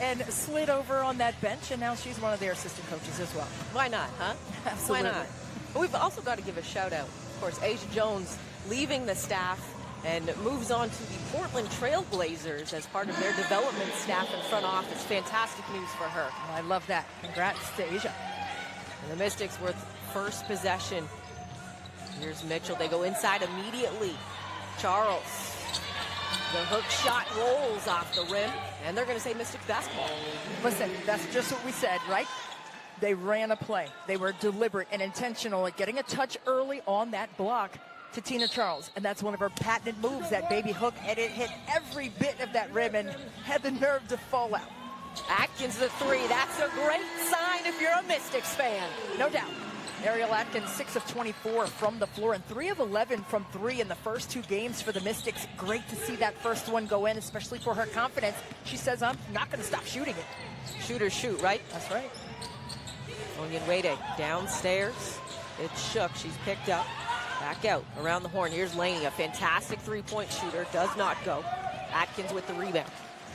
and slid over on that bench, and now she's one of their assistant coaches as well. Why not, huh? Absolutely. Why not? But we've also got to give a shout out. Of course, Asia Jones leaving the staff and moves on to the Portland Trail Blazers as part of their development staff and front office. Fantastic news for her. Well, I love that. Congrats to Asia. And the Mystics with first possession. Here's Mitchell. They go inside immediately. Charles. The hook shot rolls off the rim, and they're going to say Mystics basketball. Listen, that's just what we said, right? They ran a play. They were deliberate and intentional at getting a touch early on that block to Tina Charles, and that's one of her patented moves, that baby hook, and it hit every bit of that rim and had the nerve to fall out. Atkins the three. That's a great sign if you're a Mystics fan. No doubt. Ariel Atkins, 6 of 24 from the floor and 3 of 11 from 3 in the first 2 games for the Mystics. Great to see that first one go in, especially for her confidence. She says, I'm not going to stop shooting it. Shooters shoot, right? That's right. Onyenwere downstairs. It's Shook. She's picked up. Back out around the horn. Here's Laney, a fantastic three-point shooter. Does not go. Atkins with the rebound.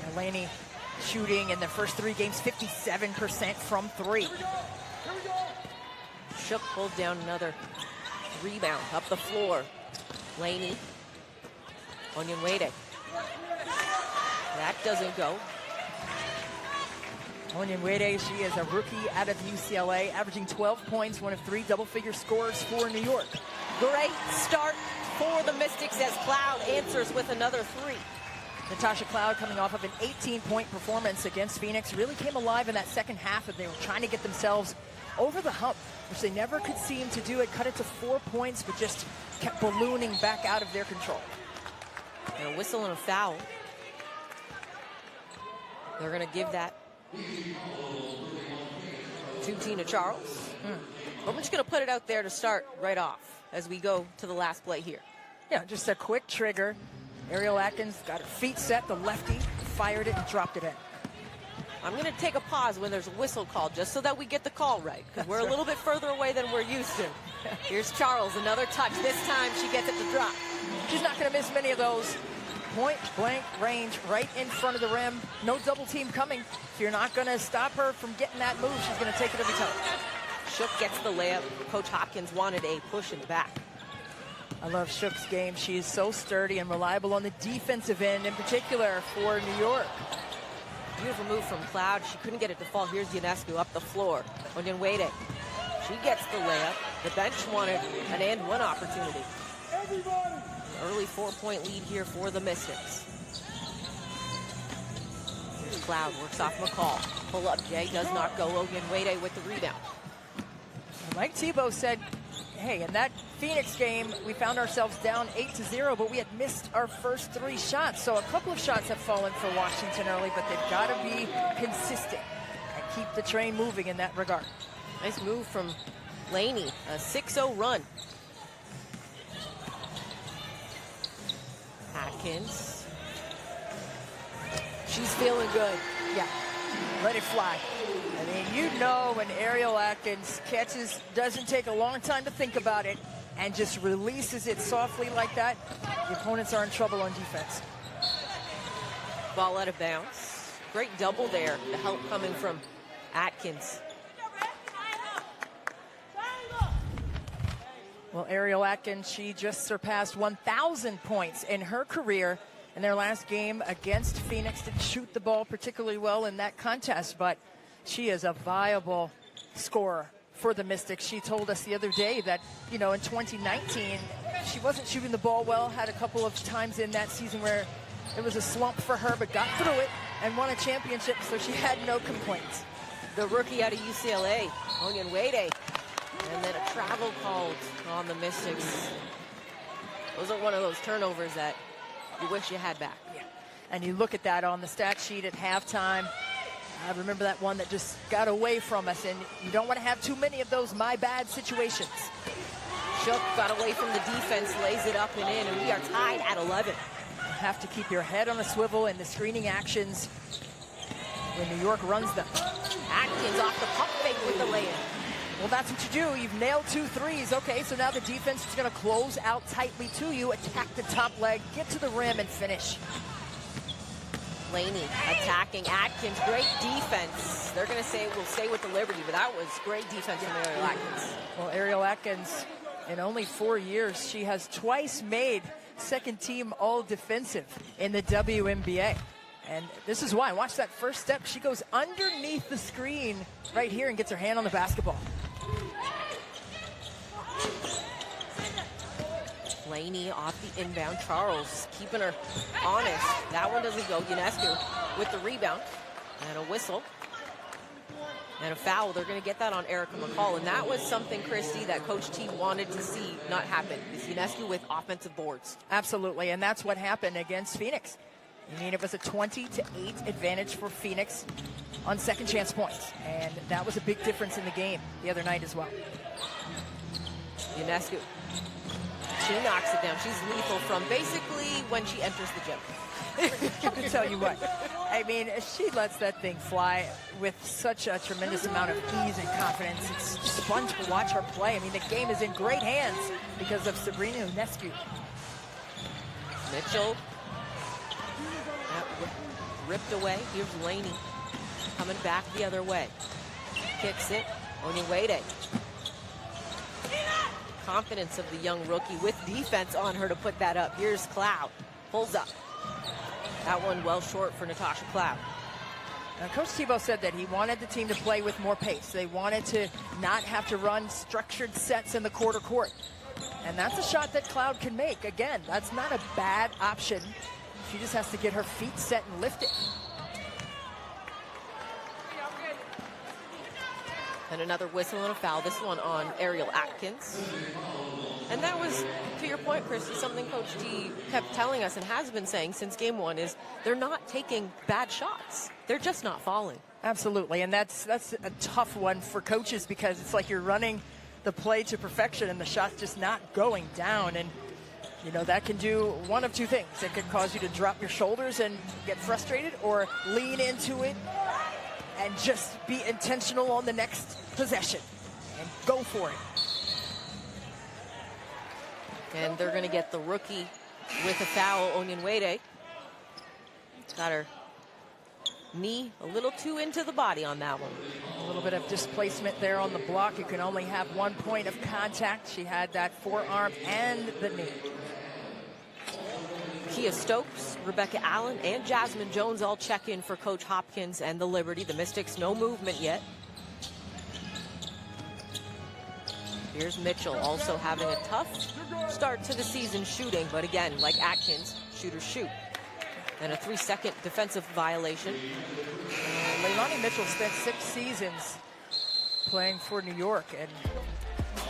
And Laney shooting in the first 3 games, 57% from 3. Shook pulled down another rebound up the floor. Laney. Onyenwere. That doesn't go. Onyenwere, she is a rookie out of UCLA, averaging 12 points, one of 3 double-figure scores for New York. Great start for the Mystics as Cloud answers with another 3. Natasha Cloud, coming off of an 18-point performance against Phoenix, really came alive in that second half, and they were trying to get themselves over the hump, which they never could seem to do. It cut it to 4 points, but just kept ballooning back out of their control. And a whistle and a foul. They're going to give that to Tina Charles. But we're just going to put it out there to start right off as we go to the last play here. Yeah, just a quick trigger. Ariel Atkins got her feet set, the lefty, fired it and dropped it in. I'm going to take a pause when there's a whistle called just so that we get the call right, because we're a little bit further away than we're used to. Here's Charles, another touch. This time she gets it to drop. She's not going to miss many of those. Point blank range right in front of the rim. No double team coming. If you're not going to stop her from getting that move, she's going to take it every time. Shook gets the layup. Coach Hopkins wanted a push in the back. I love Shook's game. She is so sturdy and reliable on the defensive end, in particular for New York. Beautiful move from Cloud. She couldn't get it to fall. Here's Ionescu up the floor. Onyenwere. She gets the layup. The bench wanted an and one opportunity. Everybody. Early 4-point lead here for the Mystics. Here's Cloud, works off McCall. Pull up, Jay does not go. Onyenwere with the rebound. Mike Tebow said, hey, in that Phoenix game, we found ourselves down 8-0, but we had missed our first 3 shots. So a couple of shots have fallen for Washington early, but they've got to be consistent and keep the train moving in that regard. Nice move from Laney, a 6-0 run. Atkins. She's feeling good. Yeah, let it fly. I mean, you know when Ariel Atkins catches, doesn't take a long time to think about it, and just releases it softly like that, the opponents are in trouble on defense. Ball out of bounds. Great double there. The help coming from Atkins. Well, Ariel Atkins, she just surpassed 1,000 points in her career in their last game against Phoenix. Didn't shoot the ball particularly well in that contest, but she is a viable scorer for the Mystics. She told us the other day that, you know, in 2019, she wasn't shooting the ball well, had a couple of times in that season where it was a slump for her, but got through it and won a championship, so she had no complaints. The rookie out of UCLA, Onyenwere. And then a travel called on the Mystics. Those are one of those turnovers that you wish you had back. Yeah. And you look at that on the stat sheet at halftime. I remember that one that just got away from us, and you don't want to have too many of those my bad situations. Shook got away from the defense, lays it up and in, and we are tied at 11. You have to keep your head on a swivel in the screening actions when New York runs them. Atkins off the pump fake with the lay-in. Well, that's what you do. You've nailed 2 threes. Okay, so now the defense is going to close out tightly to you, attack the top leg, get to the rim, and finish. Laney attacking Atkins. Great defense. They're going to say we'll stay with the Liberty, but that was great defense from Ariel Atkins. Well, Ariel Atkins, in only 4 years, she has twice made second team all defensive in the WNBA. And this is why. Watch that first step. She goes underneath the screen right here and gets her hand on the basketball. Laney off the inbound. Charles keeping her honest. That one doesn't go. Ionescu with the rebound. And a whistle. And a foul. They're going to get that on Erica McCall. And that was something, Christy, that Coach T wanted to see not happen. Is Ionescu with offensive boards. Absolutely. And that's what happened against Phoenix. I mean, it was a 20-8 advantage for Phoenix on second chance points. And that was a big difference in the game the other night as well. Ionescu. She knocks it down. She's lethal from basically when she enters the gym. I can tell you what. I mean, she lets that thing fly with such a tremendous amount of ease and confidence. It's just fun to watch her play. I mean, the game is in great hands because of Sabrina Ionescu. Mitchell. Ripped away. Here's Laney coming back the other way. Kicks it. Onyenwere. Confidence of the young rookie with defense on her to put that up. Here's Cloud. Pulls up. That one well short for Natasha Cloud. Now, Coach Tebow said that he wanted the team to play with more pace. They wanted to not have to run structured sets in the quarter court. And that's a shot that Cloud can make. Again, that's not a bad option. She just has to get her feet set and lift it. And another whistle and a foul, this one on Ariel Atkins. And that was, to your point, Christy, something Coach T kept telling us and has been saying since game one is they're not taking bad shots. They're just not falling. Absolutely, and that's a tough one for coaches because it's like you're running the play to perfection and the shot's just not going down. And, you know, that can do one of two things. It could cause you to drop your shoulders and get frustrated, or lean into it and just be intentional on the next possession and go for it. And they're going to get the rookie with a foul, Onyenwere. Got her knee a little too into the body on that one. A little bit of displacement there on the block. You can only have 1 point of contact. She had that forearm and the knee. Kia Stokes, Rebecca Allen, and Jasmine Jones all check in for Coach Hopkins and the Liberty. The Mystics, no movement yet. Here's Mitchell, also having a tough start to the season shooting, but again, like Atkins, shooters shoot. And a 3-second defensive violation. Leilani Mitchell spent 6 seasons playing for New York and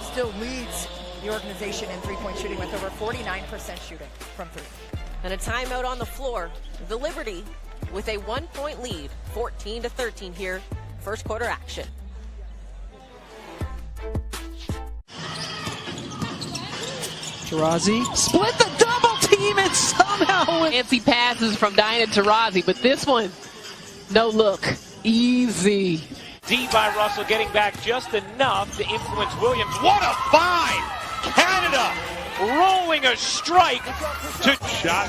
still leads the organization in three-point shooting with over 49% shooting from three. And a timeout on the floor. The Liberty with a 1-point lead, 14-13 here, first quarter action. Taurasi split the double team and somehow fancy passes from Diana Taurasi, but this one, no look, easy. D by Russell, getting back just enough to influence Williams. What a find! Canada rolling a strike to shot.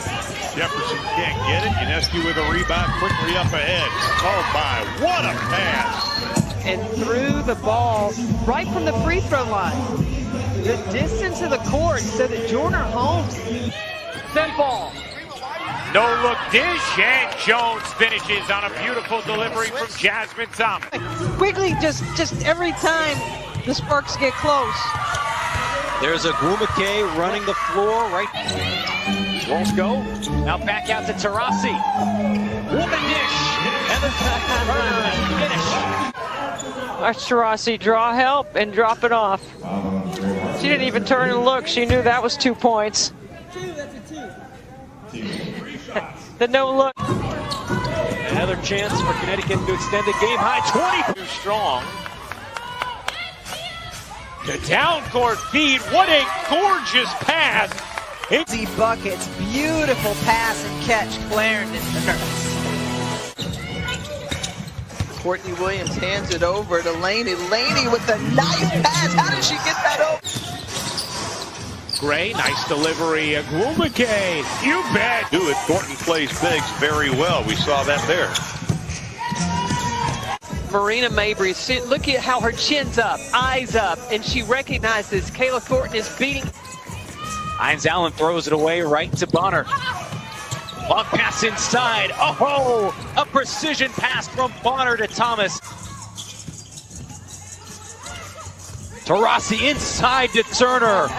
Jefferson can't get it. Ionescu with a rebound quickly up ahead. Oh my, what a pass! and threw the ball right from the free throw line. The distance of the court so that Jordan Holmes sent ball. no look dish, and Jones finishes on a beautiful delivery from Jasmine Thomas. Quickly, just every time the Sparks get close. There's a Grumake running the floor right. Won't go. Now back out to Taurasi. Woman dish. And the finish. Watch Taurasi draw help and drop it off. She didn't even turn and look. She knew that was 2 points. The no look. Another chance for Connecticut to extend the game high 20. Too strong. The down court feed. What a gorgeous pass. Easy buckets, beautiful pass and catch. Clarendon. Courtney Williams hands it over to Laney. Laney with a nice pass. How did she get that over? Gray, nice delivery. Agumake, you bet. Do it. Thornton plays bigs very well. We saw that there. Marina Mabry, look at how her chin's up, eyes up, and she recognizes Kayla Thornton is beating. Hines Allen throws it away right to Bonner. Long pass inside. Oh, a precision pass from Bonner to Thomas. Taurasi inside to Turner.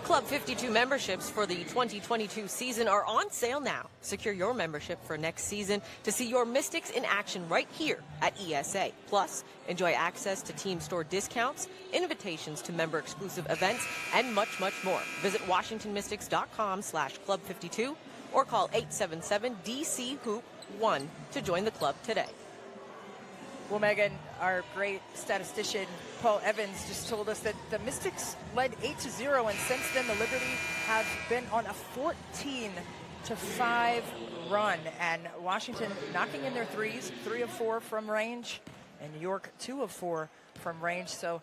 Club 52 memberships for the 2022 season are on sale now. Secure your membership for next season to see your Mystics in action right here at ESA. Plus, enjoy access to team store discounts, invitations to member-exclusive events, and much, much more. Visit WashingtonMystics.com/Club52 or call 877-DC-HOOP-1 to join the club today. Well, Megan, our great statistician, Paul Evans, just told us that the Mystics led 8-0, and since then the Liberty have been on a 14-5 run, and Washington knocking in their threes, 3 of 4 from range, and New York 2 of 4 from range. So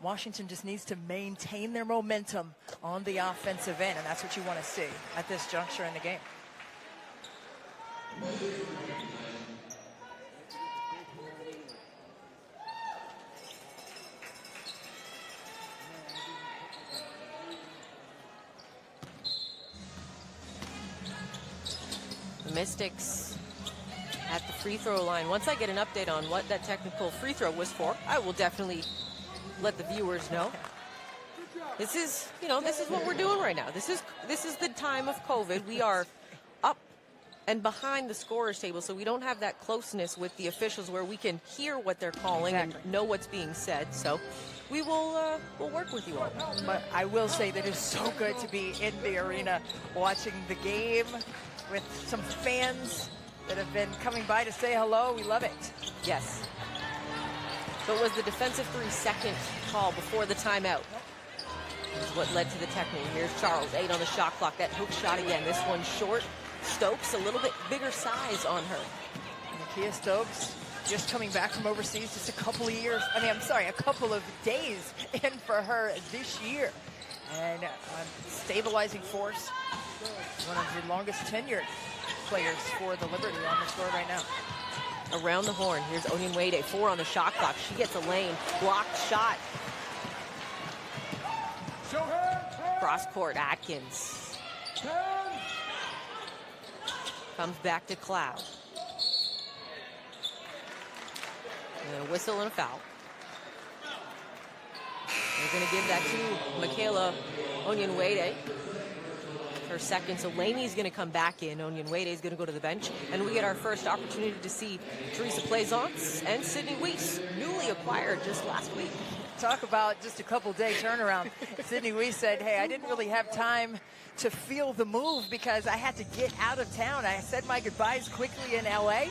Washington just needs to maintain their momentum on the offensive end, and that's what you want to see at this juncture in the game. Mystics at the free throw line. Once I get an update on what that technical free throw was for, I will definitely let the viewers know. This is, this is what we're doing right now. This is the time of COVID. We are up and behind the scorer's table, so we don't have that closeness with the officials where we can hear what they're calling and know what's being said. So we will we'll work with you all. But I will say that it's so good to be in the arena watching the game with some fans that have been coming by to say hello. We love it. Yes. So it was the defensive 3-second call before the timeout. This is what led to the technique. Here's Charles, 8 on the shot clock. That hook shot again. This one short. Stokes, a little bit bigger size on her. Nakia Stokes just coming back from overseas, just a couple of days in for her this year. And stabilizing force, one of the longest tenured players for the Liberty on the floor right now. Around the horn, here's Onyenwede, 4 on the shot clock. She gets a lane, blocked shot. Cross court, Atkins. Comes back to Cloud. And a whistle and a foul. They're going to give that to Michaela Onyenwede. Her second, so Laney's going to come back in. Onyenwede is going to go to the bench, and we get our first opportunity to see Teresa Plaisance and Sydney Weiss, newly acquired just last week. Talk about just a couple-day turnaround. Sydney Weiss said, hey, I didn't really have time to feel the move because I had to get out of town. I said my goodbyes quickly in LA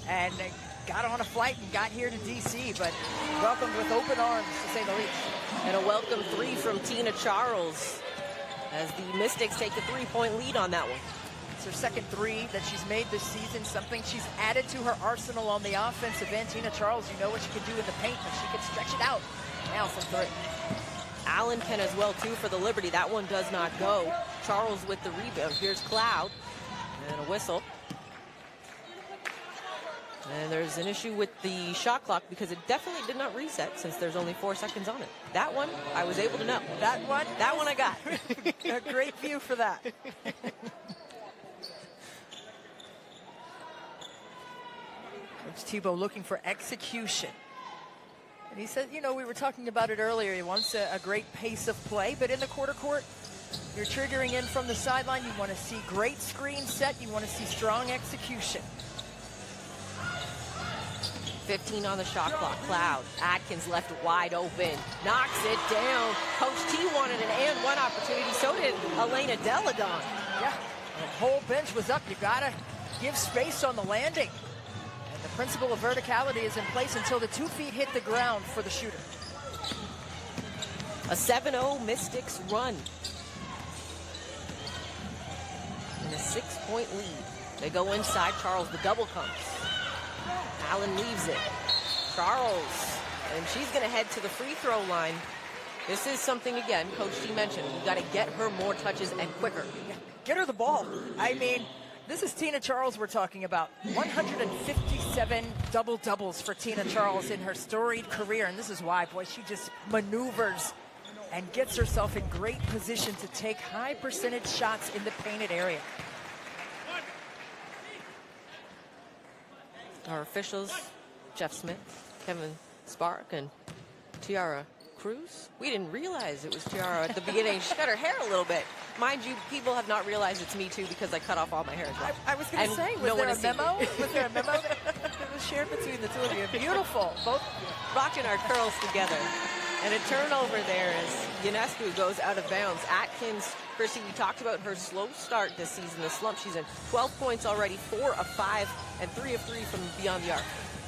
and got on a flight and got here to DC, but welcomed with open arms, to say the least. And a welcome 3 from Tina Charles, as the Mystics take a 3-point lead on that one. It's her second 3 that she's made this season, something she's added to her arsenal on the offensive end. Tina Charles, you know what she can do in the paint, but she can stretch it out. Now from 3. Allen can as well, too, for the Liberty. That one does not go. Charles with the rebound. Here's Cloud. And a whistle. And there's an issue with the shot clock because it definitely did not reset since there's only 4 seconds on it. That one, I was able to know. That one I got. A great view for that. Coach Tebow looking for execution. And he said, we were talking about it earlier. He wants a great pace of play, but in the quarter court, you're triggering in from the sideline. You want to see great screen set. You want to see strong execution. 15 on the shot clock. Cloud. Atkins left wide open. Knocks it down. Coach T wanted an and one opportunity. So did Elena Deladon. Yeah, the whole bench was up. You got to give space on the landing. And the principle of verticality is in place until the 2 feet hit the ground for the shooter. A 7-0 Mystics run. And a 6-point lead. They go inside. Charles, the double comes. Allen leaves it. Charles, and she's going to head to the free throw line. This is something, again, Coach T mentioned. We've got to get her more touches and quicker. Get her the ball. I mean, this is Tina Charles we're talking about. 157 double-doubles for Tina Charles in her storied career, and this is why, boy, she just maneuvers and gets herself in great position to take high percentage shots in the painted area. Our officials, Jeff Smith, Kevin Spark, and Tiara Cruz. We didn't realize it was Tiara at the beginning. She cut her hair a little bit. Mind you, people have not realized it's me too because I cut off all my hair as well. I was going to say, was there a memo? Was there a memo that was shared between the two of you? Beautiful. Both rocking our curls together. And a turnover there as Ionescu goes out of bounds. Atkins, Chrissy, we talked about her slow start this season, the slump she's in. 12 points already, 4 of 5, and 3 of 3 from beyond the arc.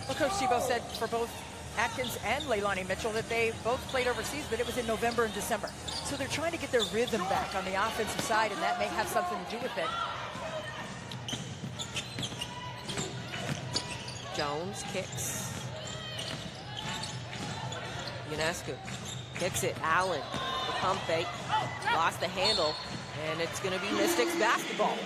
Well, Coach Tebow said for both Atkins and Leilani Mitchell that they both played overseas, but it was in November and December. So they're trying to get their rhythm back on the offensive side, and that may have something to do with it. Jones kicks. Ionescu kicks it. Allen, the pump fake, lost the handle, and it's going to be Mystics basketball.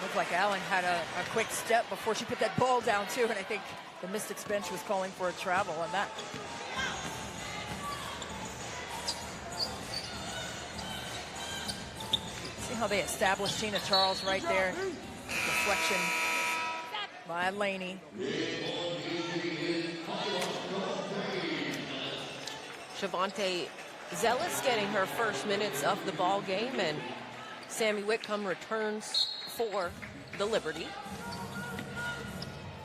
Looked like Allen had a quick step before she put that ball down, too, and I think the Mystics bench was calling for a travel on that. See how they established Tina Charles right there. Deflection by Laney. Shavonte Zealous getting her first minutes of the ball game, and Sammy Whitcomb returns for the Liberty.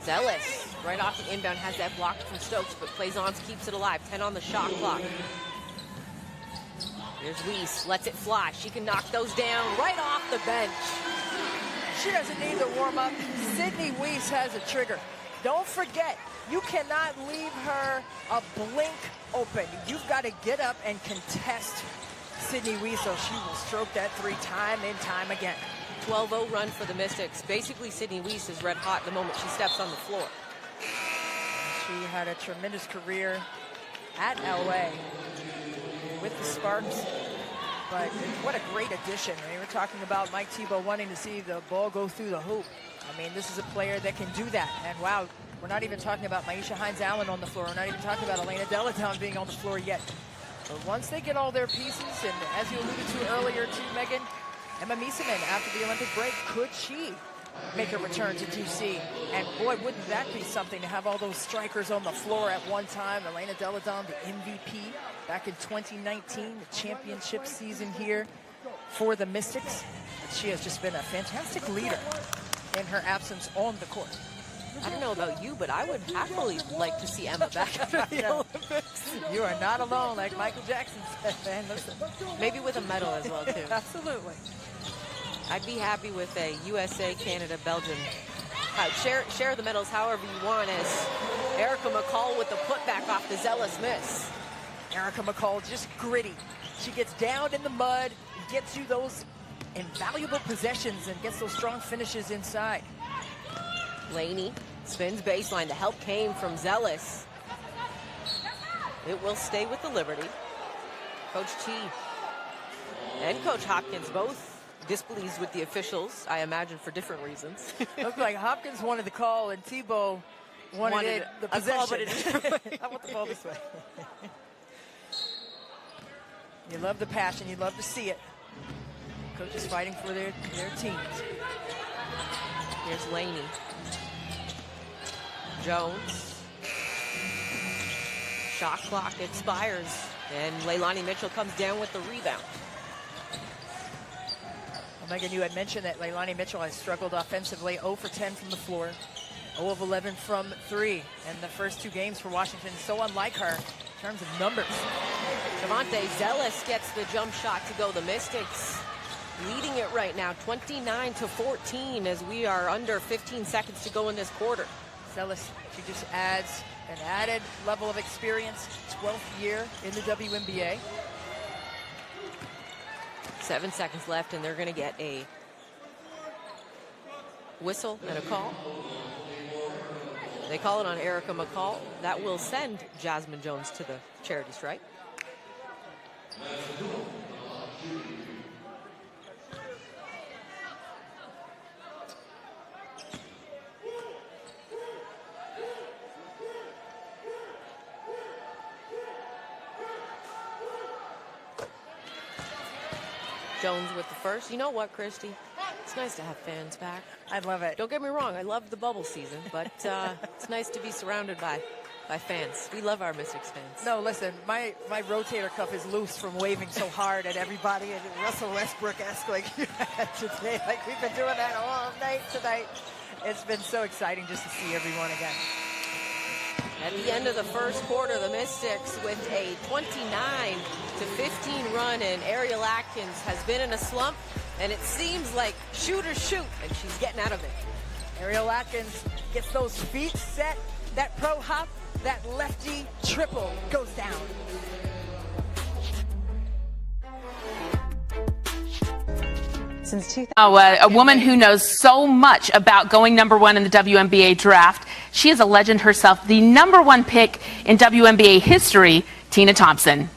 Zealous, right off the inbound, has that blocked from Stokes, but Plaisance keeps it alive. 10 on the shot clock. Here's Weiss, lets it fly. She can knock those down right off the bench. She doesn't need to warm up. Sydney Weiss has a trigger. Don't forget, you cannot leave her a blink open. You've got to get up and contest Sydney Weiss, so she will stroke that three time and time again. 12-0 run for the Mystics. Basically, Sydney Weiss is red hot the moment she steps on the floor. She had a tremendous career at LA with the Sparks, but what a great addition. I mean, we're talking about Mike Tebow wanting to see the ball go through the hoop. I mean, this is a player that can do that. And wow, we're not even talking about Maisha Hines-Allen on the floor. We're not even talking about Elena Delaton being on the floor yet. But once they get all their pieces, and as you alluded to earlier too, Megan, Emma Miesemann, after the Olympic break, could she make a return to 2C? And boy, wouldn't that be something to have all those strikers on the floor at one time. Elena Delaton, the MVP, back in 2019, the championship season here for the Mystics. She has just been a fantastic leader in her absence on the court. I don't know about you, but I would happily like to see Emma back after the Olympics. You are not alone, like Michael Jackson said, man. Listen. Maybe with a medal as well, too. Absolutely. I'd be happy with a USA, Canada, Belgium. Share the medals however you want, as Erica McCall with the putback off the Zealous miss. Erica McCall just gritty. She gets down in the mud, gets you those invaluable possessions, and gets those strong finishes inside. Laney spins baseline. The help came from Zealous. It will stay with the Liberty. Coach T and Coach Hopkins both displeased with the officials, I imagine for different reasons. Looked like Hopkins wanted the call and Tebow wanted the possession. Call, but it I want the ball this way. You love the passion. You love to see it. Coaches fighting for their teams. Here's Laney. Jones. Shot clock expires, and Leilani Mitchell comes down with the rebound. Well, Megan, you had mentioned that Leilani Mitchell has struggled offensively, 0 for 10 from the floor, 0 of 11 from 3 in the first 2 games for Washington. So unlike her in terms of numbers. Shavonte Zealous gets the jump shot to go. The Mystics leading it right now, 29-14, as we are under 15 seconds to go in this quarter. Zealous, she just adds an added level of experience, 12th year in the WNBA. 7 seconds left, and they're going to get a whistle and a call. They call it on Erica McCall. That will send Jasmine Jones to the charity stripe. Jones with the first. You know what, Christy? It's nice to have fans back. I love it. Don't get me wrong, I love the bubble season, but it's nice to be surrounded by fans. We love our Mystics fans. No, listen, my rotator cuff is loose from waving so hard at everybody, and Russell Westbrook-esque like you had today. Like we've been doing that all night tonight. It's been so exciting just to see everyone again. At the end of the first quarter, the Mystics with a 29-15 run, and Ariel Atkins has been in a slump, and it seems like shoot or shoot, and she's getting out of it. Ariel Atkins gets those feet set, that pro hop, that lefty triple goes down. Since 2000. A woman who knows so much about going #1 in the WNBA draft. She is a legend herself, the #1 pick in WNBA history, Tina Thompson.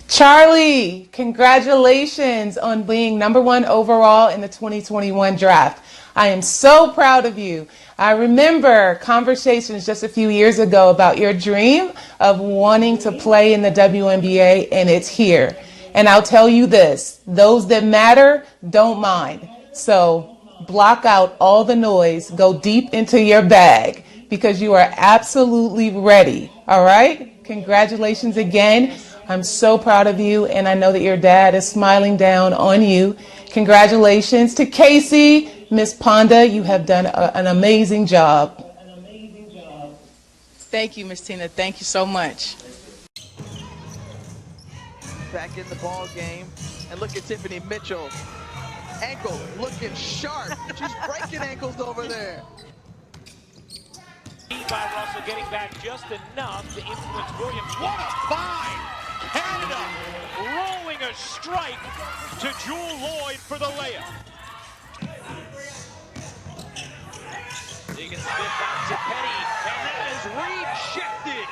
Charlie, congratulations on being #1 overall in the 2021 draft. I am so proud of you. I remember conversations just a few years ago about your dream of wanting to play in the WNBA, and it's here. And I'll tell you this, those that matter don't mind. So block out all the noise, go deep into your bag because you are absolutely ready. All right? Congratulations again. I'm so proud of you, and I know that your dad is smiling down on you. Congratulations to Casey. Miss Ponda, you have done an amazing job. Thank you, Miss Tina. Thank you so much. Back in the ball game, and look at Tiffany Mitchell. Ankle looking sharp. She's breaking ankles over there. By Russell getting back just enough to influence Williams. What a find! Canada rolling a strike to Jewel Lloyd for the layup. He gets spit back to Petty, and that is rejected.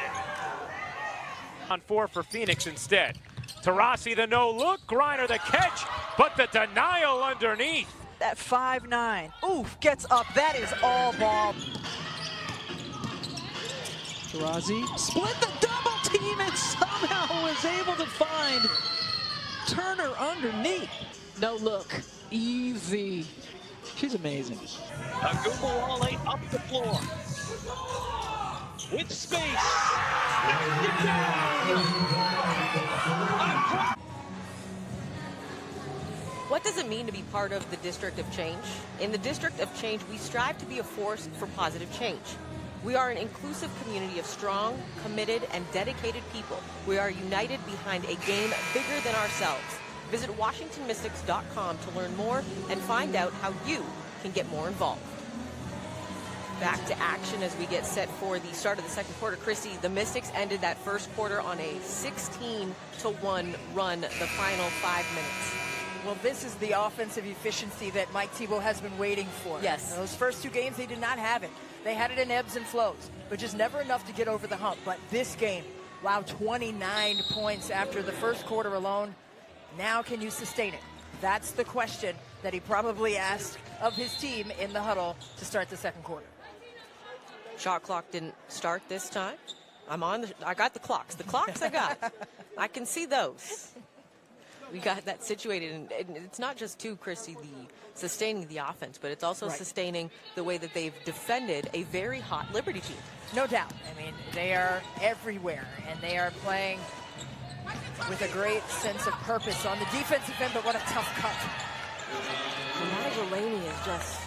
On 4 for Phoenix instead. Taurasi the no-look, Griner the catch, but the denial underneath. That 5'9". Oof, gets up. That is all ball. Taurasi split the double team and somehow was able to find Turner underneath. No look. Easy. She's amazing. Agumbawale up the floor. With space. Knocked it down. What does it mean to be part of the District of Change? In the District of Change, we strive to be a force for positive change. We are an inclusive community of strong, committed, and dedicated people. We are united behind a game bigger than ourselves. Visit WashingtonMystics.com to learn more and find out how you can get more involved. Back to action as we get set for the start of the second quarter. Christy, the Mystics ended that first quarter on a 16-1 run the final 5 minutes. Well, this is the offensive efficiency that Mike Thibault has been waiting for. Yes. In those first 2 games, they did not have it. They had it in ebbs and flows, but just never enough to get over the hump. But this game, wow, 29 points after the first quarter alone. Now can you sustain it? That's the question that he probably asked of his team in the huddle to start the second quarter. Shot clock didn't start this time. I got the clocks. The clocks I got. I can see those. We got that situated, and it's not just Christy, sustaining the offense, but it's also sustaining the way that they've defended a very hot Liberty team. No doubt. I mean, they are everywhere, and they are playing with a great sense of purpose on the defensive end, but what a tough cut. Renata Delaney is just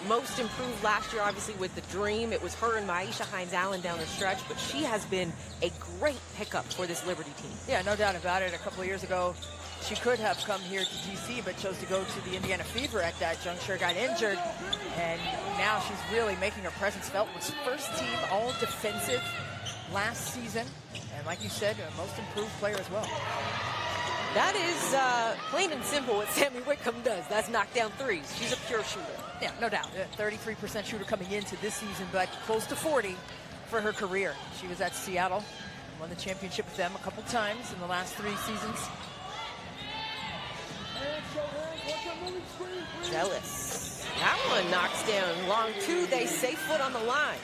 most improved last year, obviously, with the Dream. It was her and Maisha Hines-Allen down the stretch, but she has been a great pickup for this Liberty team. Yeah, no doubt about it. A couple of years ago, she could have come here to DC, but chose to go to the Indiana Fever at that juncture, got injured, and now she's really making her presence felt. Was first team all defensive last season, and like you said, a most improved player as well. That is plain and simple what Sammy Whitcomb does. That's knock down threes. She's a pure shooter. Yeah, no doubt. 33% shooter coming into this season, but close to 40 for her career. She was at Seattle Won the championship with them a couple times in the last 3 seasons. Jealous. That one knocks down. Long 2, they say, foot on the line.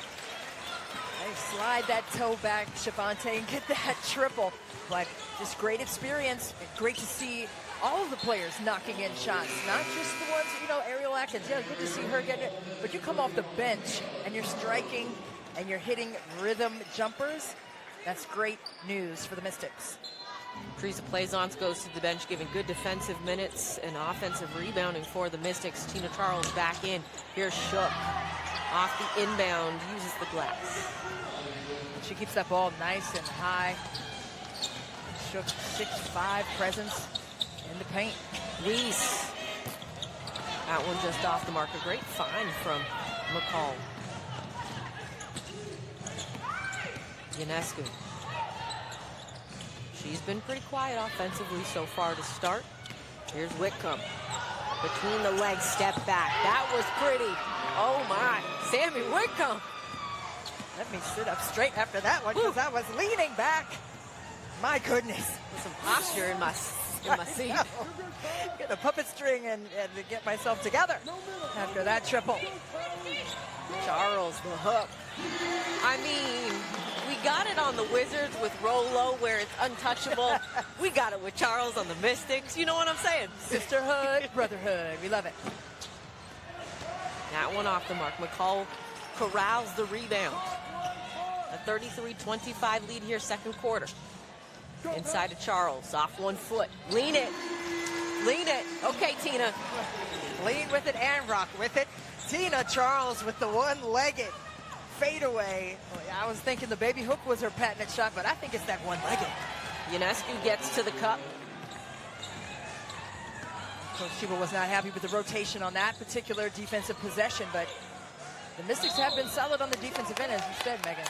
They slide that toe back, Shavante, and get that triple. But just great experience. Great to see all of the players knocking in shots, not just the ones, you know, Ariel Atkins. Yeah, good to see her getting it. But you come off the bench and you're striking and you're hitting rhythm jumpers. That's great news for the Mystics. Teresa Plaisance goes to the bench, giving good defensive minutes and offensive rebounding for the Mystics. Tina Charles back in. Here's Shook. Off the inbound, uses the glass. She keeps that ball nice and high. Shook 6'5" presence in the paint. Weiss. That one just off the mark. A great find from McCall. Ionescu. She's been pretty quiet offensively so far to start. Here's Whitcomb. Between the legs, step back. That was pretty. Oh my, Sammy Whitcomb. Let me sit up straight after that one because I was leaning back. My goodness. With some posture in my seat. Get the puppet string and to get myself together after that triple. Charles, the hook. I mean, we got it on the Wizards with Rolo where it's untouchable. We got it with Charles on the Mystics. You know what I'm saying? Sisterhood, brotherhood. We love it. That one off the mark. McCall corrals the rebound. A 33-25 lead here, second quarter. Inside to Charles, off 1 foot. Lean it. Lean it. Okay, Tina. Lean with it and rock with it. Tina Charles with the one-legged fadeaway. I was thinking the baby hook was her patented shot, but I think it's that one-legged. Ionescu gets to the cup. Coach Sheba was not happy with the rotation on that particular defensive possession, but the Mystics have been solid on the defensive end, as you said, Megan.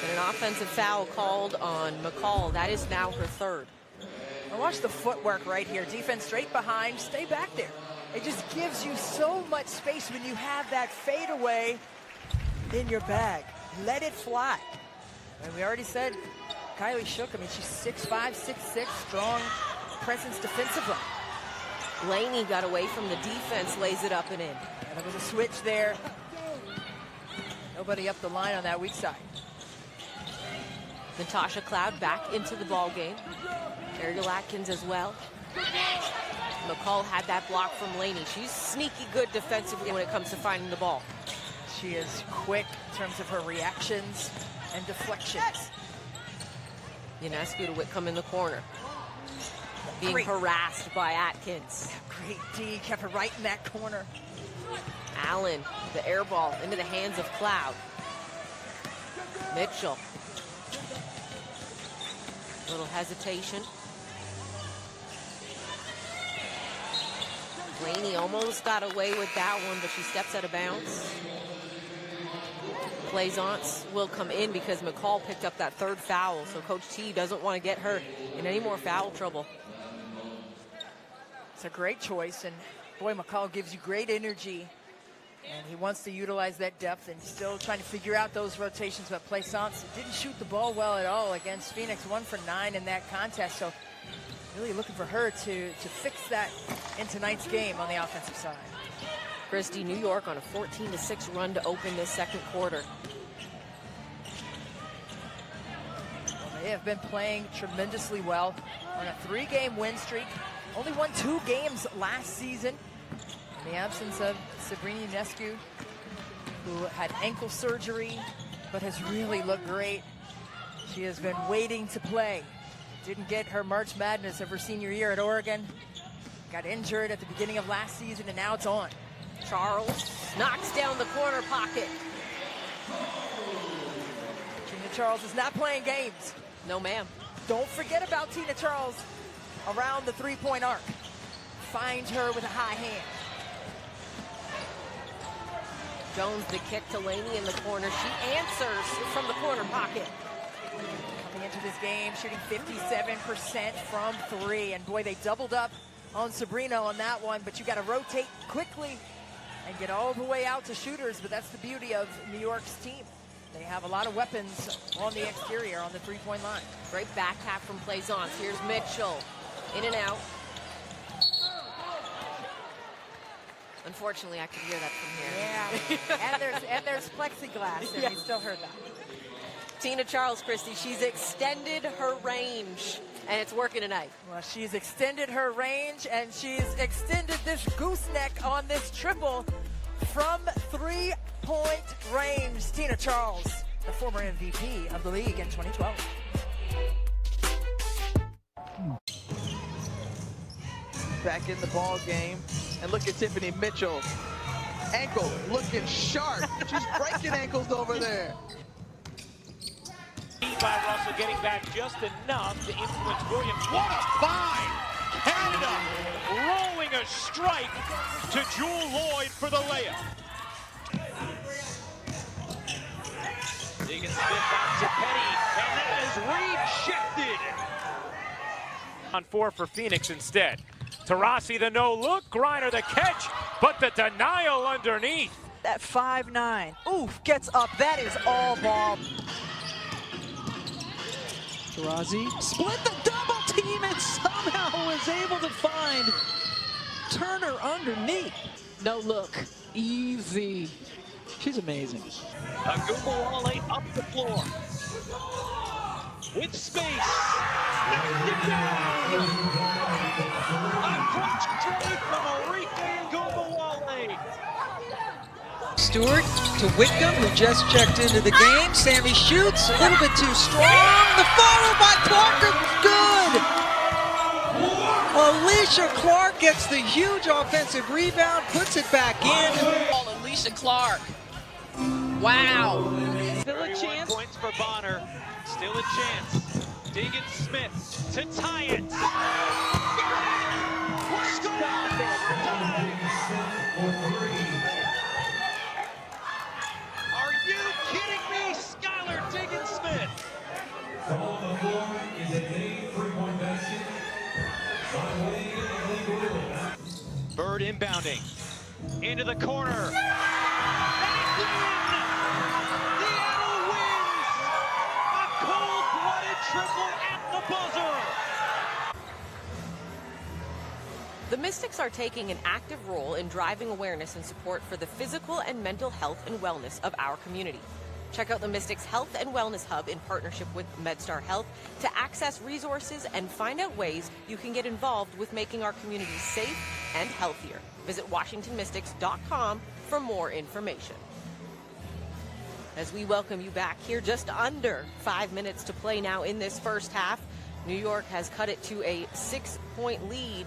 And an offensive foul called on McCall. That is now her third. Now watch the footwork right here. Defense straight behind, stay back there. It just gives you so much space when you have that fadeaway in your bag. Let it fly. And we already said Kylie Shook, I mean, she's 6'5", 6'6", strong presence defensively. Blaney got away from the defense, lays it up and in. And there was a switch there. Nobody up the line on that weak side. Natasha Cloud back into the ball game. Ariel Atkins as well. McCall had that block from Laney. She's sneaky good defensively when it comes to finding the ball. She is quick in terms of her reactions and deflections. Ionescu to Whitcomb in the corner. Being harassed by Atkins. Great D, kept her right in that corner. Allen, the air ball into the hands of Cloud. Mitchell. Little hesitation. Blaney almost got away with that one, but she steps out of bounds. Plaisance will come in because McCall picked up that third foul, so Coach T doesn't want to get her in any more foul trouble. It's a great choice, and boy, McCall gives you great energy, and he wants to utilize that depth and still trying to figure out those rotations, but Plaisance didn't shoot the ball well at all against Phoenix, 1 for 9 in that contest, so really looking for her to fix that in tonight's game on the offensive side. Christie, New York on a 14-6 run to open this second quarter. Well, they have been playing tremendously well on a 3-game win streak. Only won 2 games last season in the absence of Sabrina Ionescu, who had ankle surgery but has really looked great. She has been waiting to play. Didn't get her March Madness of her senior year at Oregon. Got injured at the beginning of last season, and now it's on. Charles knocks down the corner pocket. Tina Charles is not playing games. No, ma'am. Don't forget about Tina Charles around the 3-point arc. Find her with a high hand. Jones, the kick to Laney in the corner. She answers from the corner pocket. Coming into this game, shooting 57% from 3. And boy, they doubled up on Sabrina on that one, but you got to rotate quickly and get all the way out to shooters, but that's the beauty of New York's team. They have a lot of weapons on the exterior on the three-point line. Great back half from Plaisance. Here's Mitchell. In and out. Unfortunately, I could hear that from here. Yeah, and there's plexiglass, and you still heard that. Tina Charles, Christy, she's extended her range, and it's working tonight. Well, she's extended her range, and she's extended this gooseneck on this triple from three-point range. Tina Charles, the former MVP of the league in 2012. Back in the ball game, and look at Tiffany Mitchell. Ankle looking sharp. She's breaking ankles over there. By Russell getting back just enough to influence Williams. What a find! Canada rolling a strike to Jewel Lloyd for the layup. Deegan Smith back to Petty, and that is rejected. On 4 for Phoenix instead. Taurasi the no look, Griner the catch, but the denial underneath. That 5'9". Oof, gets up. That is all ball. Taurasi split the double team and somehow was able to find Turner underneath. No look. Easy. She's amazing. Agumbawale up the floor. With space. Knocked it down. A clutch straight from Arike Agumbawale. Stewart to Whitcomb, who just checked into the game. Sammy shoots, a little bit too strong. The follow by Clark is good. Alicia Clark gets the huge offensive rebound, puts it back in. Alicia Clark. Wow. Still a chance. Points for Bonner. Still a chance. Deegan Smith to tie it. Are you kidding me? Skylar Deegan Smith. Bird inbounding. Into the corner. Triple at the buzzer. The Mystics are taking an active role in driving awareness and support for the physical and mental health and wellness of our community. Check out the Mystics Health and Wellness Hub in partnership with MedStar Health to access resources and find out ways you can get involved with making our community safe and healthier. Visit WashingtonMystics.com for more information. As we welcome you back here, just under 5 minutes to play now in this first half. New York has cut it to a 6-point lead.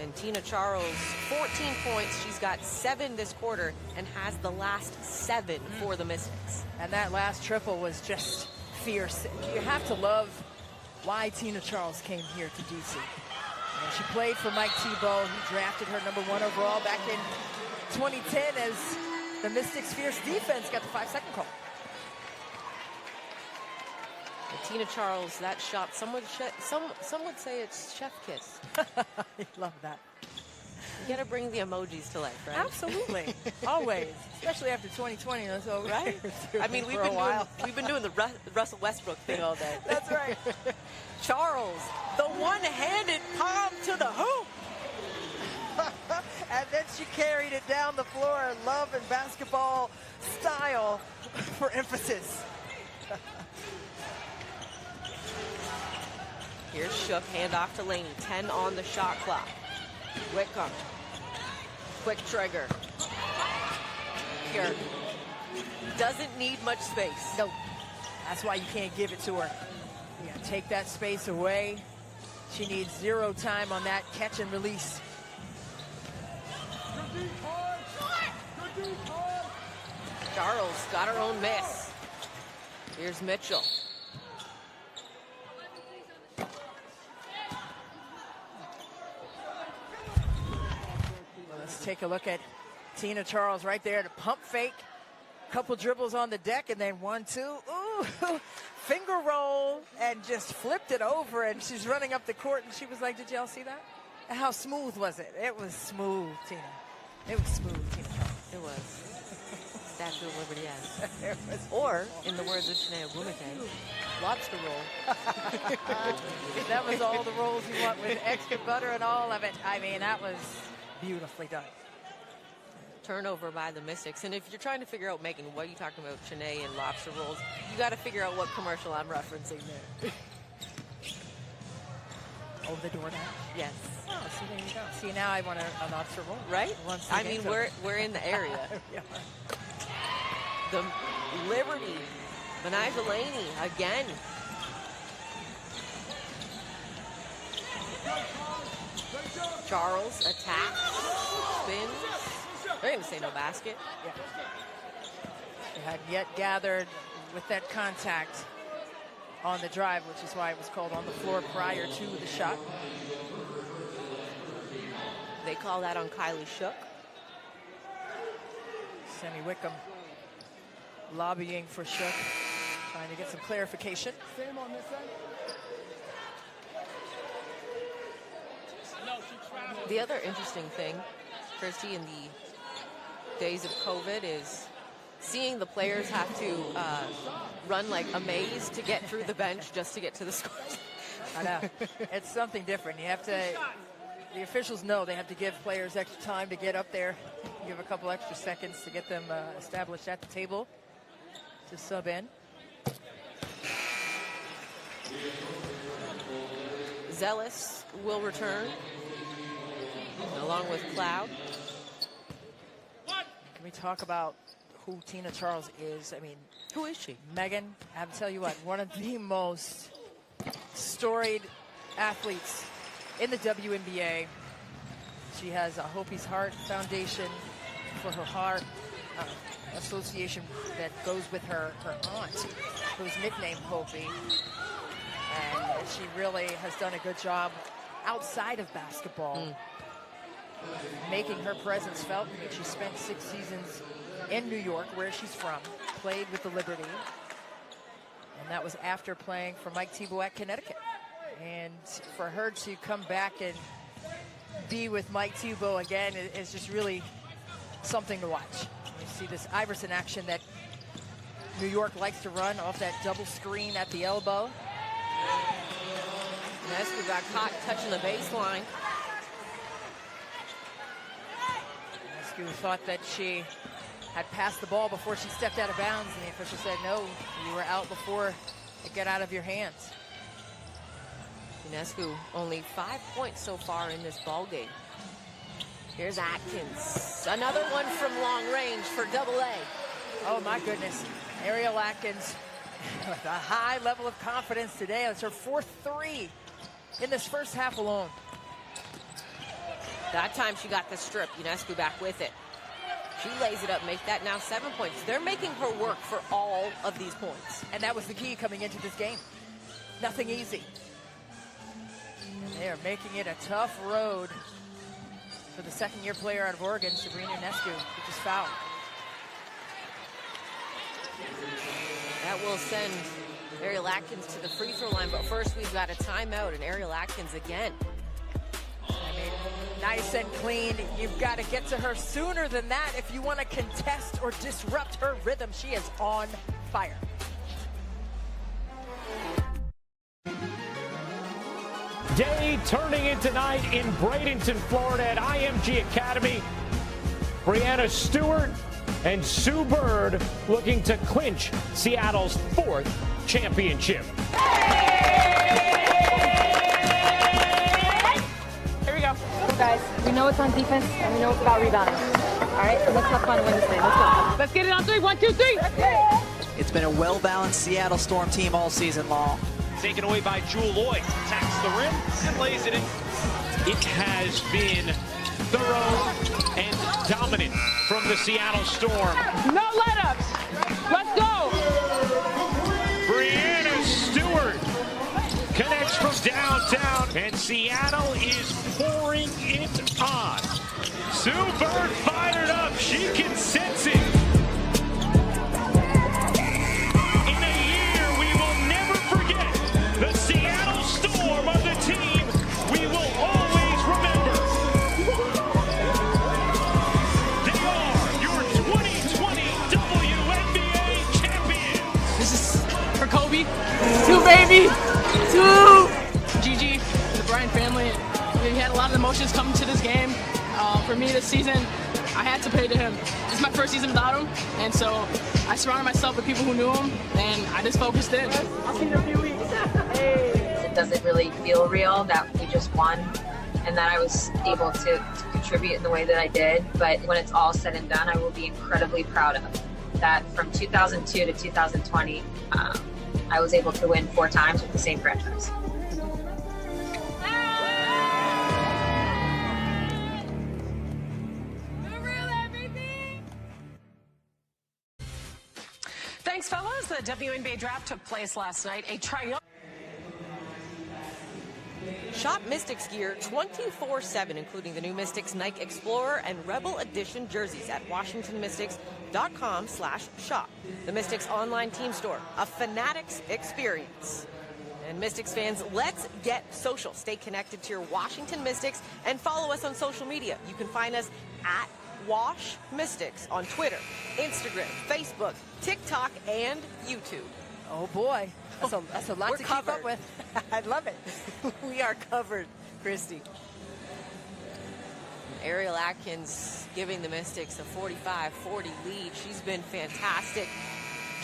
And Tina Charles, 14 points. She's got 7 this quarter and has the last 7 for the Mystics. And that last triple was just fierce. You have to love why Tina Charles came here to DC. And she played for Mike Thibault, who drafted her #1 overall back in 2010 as the Mystics' fierce defense got the 5-second call. And Tina Charles, that shot, some would say it's chef kiss. I love that. You got to bring the emojis to life, right? Absolutely. Always. Especially after 2020. That's over. Right? I mean, we've been doing the Russell Westbrook thing all day. That's right. Charles, the one-handed palm to the hoop. And then she carried it down the floor, love and basketball style for emphasis. Here's Shook, handoff to Laney, 10 on the shot clock. Whitcomb, quick trigger. Here, doesn't need much space. No, that's why you can't give it to her. You gotta take that space away. She needs 0 time on that catch and release. Charles got her own miss. Here's Mitchell. Let's take a look at Tina Charles right there to pump fake. Couple dribbles on the deck and then 1-2. Ooh, finger roll and just flipped it over, and she's running up the court and she was like, did y'all see that? How smooth was it? It was smooth, Tina. It was smooth, Tina Charles. was Statue of Liberty esque. Or, in the words of Shania Bumate, lobster roll. That was all the rolls you want with extra butter and all of it. I mean, that was beautifully done. Turnover by the Mystics. And if you're trying to figure out, Megan, what are you talking about, Shanae and lobster rolls, you got to figure out what commercial I'm referencing there. Oh, the DoorDash? Yes. Oh, see, there you go. See, now I want a lobster roll. Right? I mean, we're in the area. Yeah. The Liberty, Benai Delaney again. Charles attacks, spins. They're going to say no basket. Yeah. They hadn't yet gathered with that contact on the drive, which is why it was called on the floor prior to the shot. They call that on Kylie Shook. Sammy Wickham lobbying for Shook, trying to get some clarification. Same on this end. The other interesting thing, Christy, in the days of COVID is seeing the players have to run like a maze to get through the bench just to get to the scores. I know. It's something different. You have to, the officials know they have to give players extra time to get up there, give a couple extra seconds to get them established at the table to sub in. Zealous will return along with Cloud. Can we talk about who Tina Charles is? I mean, who is she? Megan, I have to tell you what, one of the most storied athletes in the WNBA. She has a Hopi's Heart Foundation for her heart association that goes with her aunt, who's nicknamed Hopi. And she really has done a good job outside of basketball, making her presence felt. I mean, she spent 6 seasons in New York, where she's from, played with the Liberty, and that was after playing for Mike Tebow at Connecticut. And for her to come back and be with Mike Tebow again is just really something to watch. You see this Iverson action that New York likes to run off that double screen at the elbow. Nescu got caught touching the baseline. Nescu thought that she had passed the ball before she stepped out of bounds, and the official said, no, you were out before it got out of your hands. Nescu only 5 points so far in this ball game. Here's Atkins. Another one from long range for AA. Oh, my goodness. Ariel Atkins with a high level of confidence today. That's her 4th 3 in this first half alone. That time she got the strip. Ionescu back with it. She lays it up, make that now 7 points. They're making her work for all of these points. And that was the key coming into this game. Nothing easy. And they are making it a tough road for the second-year player out of Oregon, Sabrina Ionescu, which is fouled. That will send Ariel Atkins to the free throw line, but first we've got a timeout, and Ariel Atkins again. I mean, nice and clean. You've got to get to her sooner than that if you want to contest or disrupt her rhythm. She is on fire. Day turning into night in Bradenton, Florida at IMG Academy. Breanna Stewart and Sue Bird looking to clinch Seattle's 4th championship. Here we go. Guys, we know it's on defense and we know it's about rebounding. All right, let's have fun Wednesday. Let's go. Let's get it on 3. 1, 2, 3. It's been a well-balanced Seattle Storm team all season long. Taken away by Jewel Lloyd. Attacks the rim and lays it in. It has been thorough and dominant from the Seattle Storm. No let-ups. Let's go. Breanna Stewart connects from downtown, and Seattle is pouring it on. Sue Bird fired up. She can sense it. In a year we will never forget, the Seattle Storm are the team we will always remember. They are your 3, 2. GG to the Bryant family. We had a lot of emotions coming to this game. For me this season, I had to pay to him. This is my first season without him, and so I surrounded myself with people who knew him, and I just focused in. I'll see you in a few weeks. It doesn't really feel real that we just won and that I was able to contribute in the way that I did. But when it's all said and done, I will be incredibly proud of that. From 2002 to 2020, I was able to win 4 times with the same franchise. Thanks, fellas. The WNBA draft took place last night. A triumph. Shop Mystics gear 24/7, including the new Mystics Nike Explorer and Rebel Edition jerseys at WashingtonMystics.com/shop. The Mystics online team store, a Fanatics experience. And Mystics fans, let's get social. Stay connected to your Washington Mystics and follow us on social media. You can find us at Wash Mystics on Twitter, Instagram, Facebook, TikTok, and YouTube. Oh boy, that's a lot We're to covered. keep up with. I love it. We are covered, Christy. Ariel Atkins giving the Mystics a 45-40 lead. She's been fantastic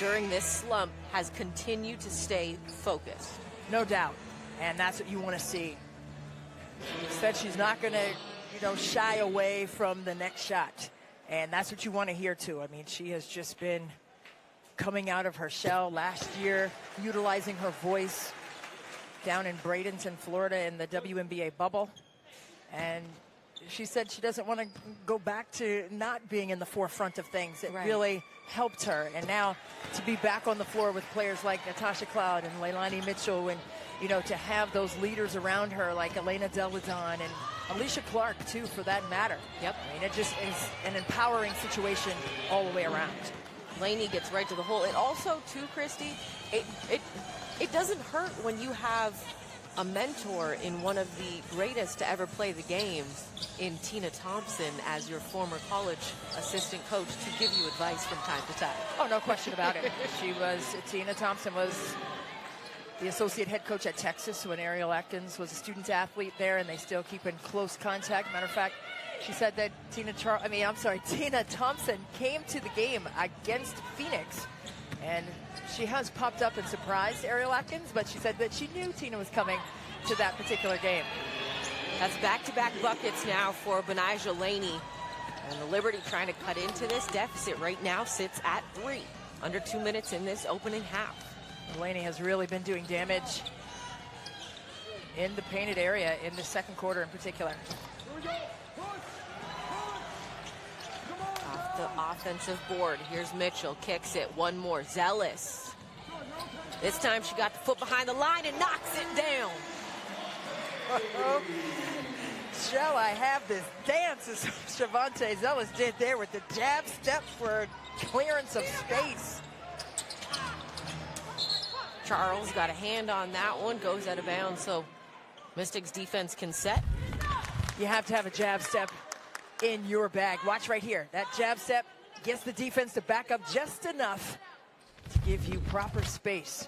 during this slump, has continued to stay focused. No doubt, and that's what you want to see. She said she's not going to, shy away from the next shot, and that's what you want to hear too. I mean, she has just been coming out of her shell last year, utilizing her voice down in Bradenton, Florida in the WNBA bubble, and she said she doesn't want to go back to not being in the forefront of things. It really helped her, and now to be back on the floor with players like Natasha Cloud and Leilani Mitchell, and to have those leaders around her like Elena Deladon and Alicia Clark too, for that matter. Yep. I mean, it just is an empowering situation all the way around. Laney gets right to the hole. It also, too, Christy, it doesn't hurt when you have a mentor in one of the greatest to ever play the game in Tina Thompson as your former college assistant coach to give you advice from time to time. Oh, no question about it. Tina Thompson was the associate head coach at Texas when Ariel Atkins was a student athlete there, and they still keep in close contact. Matter of fact, she said that Tina Thompson came to the game against Phoenix, and she has popped up and surprised Ariel Atkins, but she said that she knew Tina was coming to that particular game. That's back-to-back buckets now for Benijah Laney. And the Liberty trying to cut into this deficit right now sits at 3. Under 2 minutes in this opening half. Laney has really been doing damage in the painted area in the second quarter in particular. Off the offensive board, here's Mitchell, kicks it, one more, Zealous. This time she got the foot behind the line and knocks it down. Shall I have this dance, as Shavonte Zealous did there with the jab step for clearance of space. Charles got a hand on that one, goes out of bounds, so Mystics defense can set. You have to have a jab step in your bag. Watch right here. That jab step gets the defense to back up just enough to give you proper space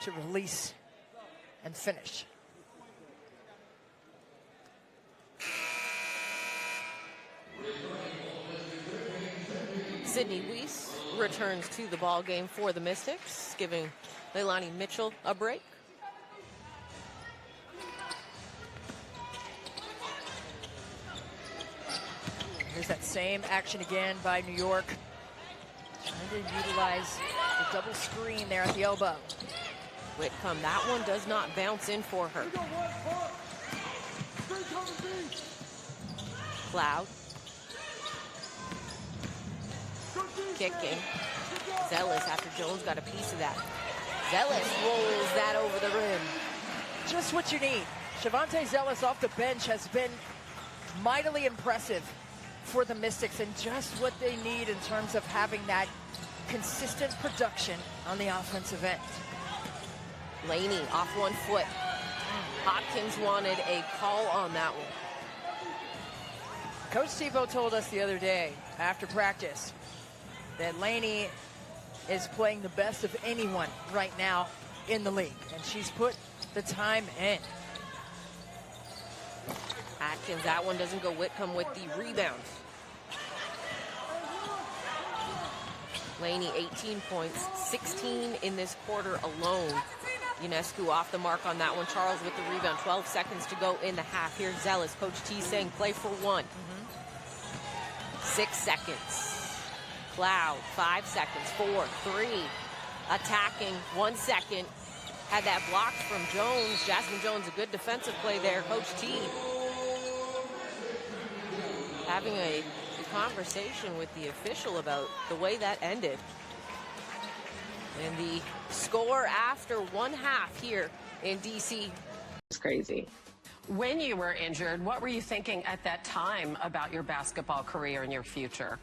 to release and finish. Sydney Weiss returns to the ball game for the Mystics, giving Leilani Mitchell a break. Here's that same action again by New York. Trying to utilize the double screen there at the elbow. Whitcomb, that one does not bounce in for her. Cloud. Kicking. Zealous after Jones got a piece of that. Zealous rolls that over the rim. Just what you need. Shavonte Zealous off the bench has been mightily impressive for the Mystics, and just what they need in terms of having that consistent production on the offensive end. Laney off one foot. Hopkins wanted a call on that one. Coach Tebow told us the other day after practice that Laney is playing the best of anyone right now in the league, and she's put the time in. Atkins, that one doesn't go. Whitcomb with the rebound. Laney, 18 points, 16 in this quarter alone. Ionescu off the mark on that one. Charles with the rebound. 12 seconds to go in the half. Here's Zealous. Coach T saying play for one. 6 seconds. Cloud, 5 seconds. 4, 3. Attacking, 1 second. Had that blocked from Jones. Jasmine Jones, a good defensive play there. Coach T having a conversation with the official about the way that ended. And the score after one half here in DC. It's crazy. When you were injured, what were you thinking at that time about your basketball career and your future?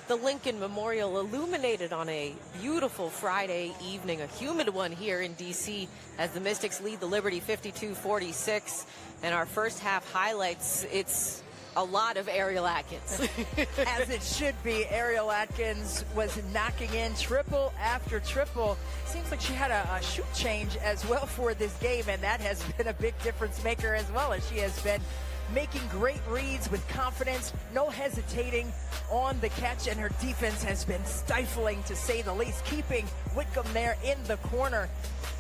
The Lincoln Memorial illuminated on a beautiful Friday evening, a humid one here in DC, as the Mystics lead the Liberty 52-46. And our first half highlights, it's a lot of Ariel Atkins. As it should be. Ariel Atkins was knocking in triple after triple. Seems like she had a shoot change as well for this game, and that has been a big difference maker as well, as she has been making great reads with confidence, no hesitating on the catch, and her defense has been stifling, to say the least, keeping Whitcomb there in the corner.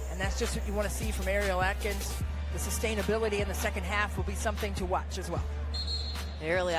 And that's just what you want to see from Ariel Atkins. The sustainability in the second half will be something to watch as well. Ariel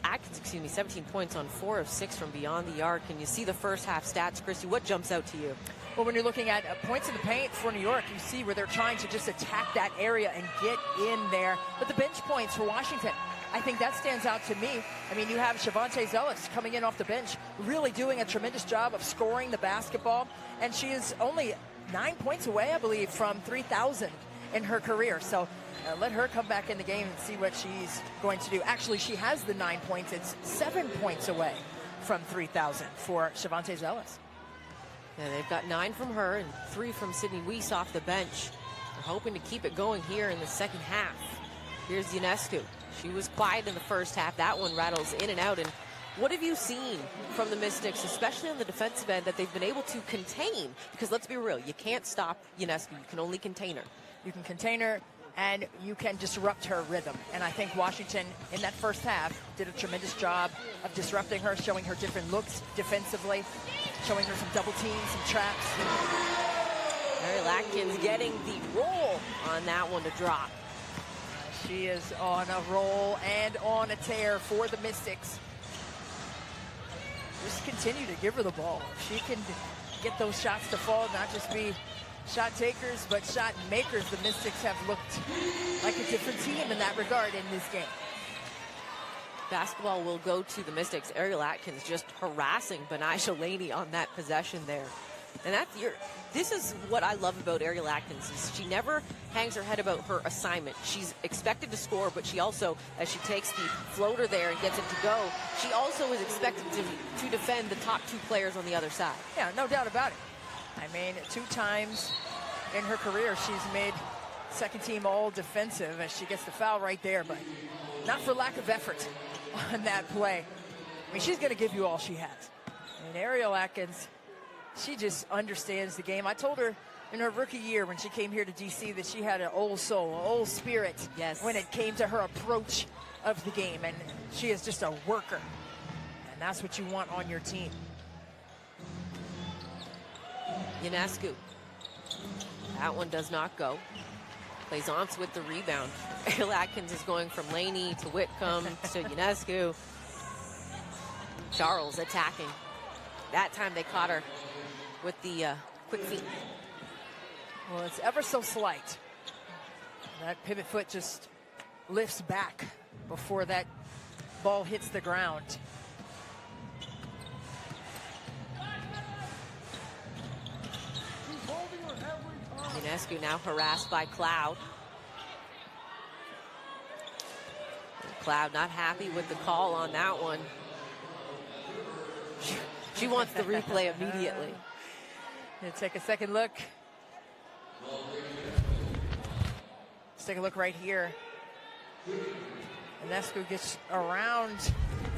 Atkins, 17 points on 4 of 6 from beyond the arc. Can you see the first half stats, Christy? What jumps out to you? Well, when you're looking at points in the paint for New York, you see where they're trying to just attack that area and get in there. But the bench points for Washington, I think that stands out to me. I mean, you have Shavonte Zealous coming in off the bench, really doing a tremendous job of scoring the basketball. And she is only 9 points away, I believe, from 3,000 in her career. So let her come back in the game and see what she's going to do. Actually, she has the 9 points. It's 7 points away from 3,000 for Shavonte Zealous. Yeah, they've got 9 from her and 3 from Sydney Weiss off the bench. They're hoping to keep it going here in the second half. Here's Ionescu. She was quiet in the first half. That one rattles in and out. And what have you seen from the Mystics, especially on the defensive end, that they've been able to contain? Because let's be real, you can't stop Ionescu. You can only contain her. You can contain her, and you can disrupt her rhythm. And I think Washington, in that first half, did a tremendous job of disrupting her, showing her different looks defensively, showing her some double teams, some traps. Ariel Atkins getting the roll on that one to drop. She is on a roll and on a tear for the Mystics. Just continue to give her the ball. If she can get those shots to fall, not just be shot takers, but shot makers. The Mystics have looked like a different team in that regard in this game. Basketball will go to the Mystics. Ariel Atkins just harassing Benaisha Laney on that possession there. And this is what I love about Ariel Atkins, is she never hangs her head about her assignment. She's expected to score, but she also, as she takes the floater there and gets it to go, she also is expected to defend the top 2 players on the other side. Yeah, no doubt about it. I mean, 2 times in her career, she's made second team all defensive as she gets the foul right there, but not for lack of effort on that play. I mean, she's going to give you all she has. And Ariel Atkins, she just understands the game. I told her in her rookie year when she came here to DC that she had an old soul, an old spirit when it came to her approach of the game. And she is just a worker. And that's what you want on your team. Ionescu. That one does not go. Plaisance with the rebound. Ariel Atkins is going from Laney to Whitcomb to Ionescu. Charles attacking. That time they caught her with the quick feet. Well, it's ever so slight. That pivot foot just lifts back before that ball hits the ground. Ionescu now harassed by Cloud. Cloud not happy with the call on that one. She wants the replay immediately. Gonna take a second look. Let's take a look right here. Ionescu gets around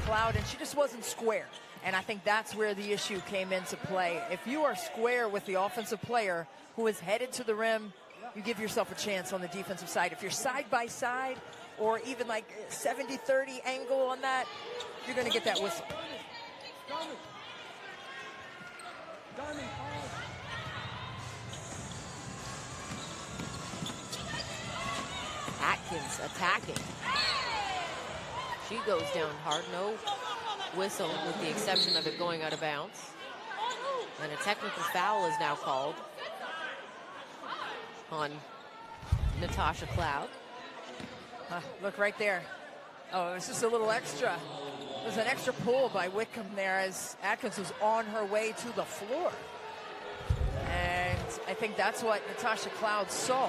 Cloud, and she just wasn't square. And I think that's where the issue came into play. If you are square with the offensive player who is headed to the rim, you give yourself a chance on the defensive side. If you're side by side or even like 70-30 angle on that, you're going to get that whistle. Atkins attacking. She goes down hard. No whistle with the exception of it going out of bounds. And a technical foul is now called on Natasha Cloud. Look right there. Oh, it was just a little extra. It was an extra pull by Wickham there as Atkins was on her way to the floor. And I think that's what Natasha Cloud saw.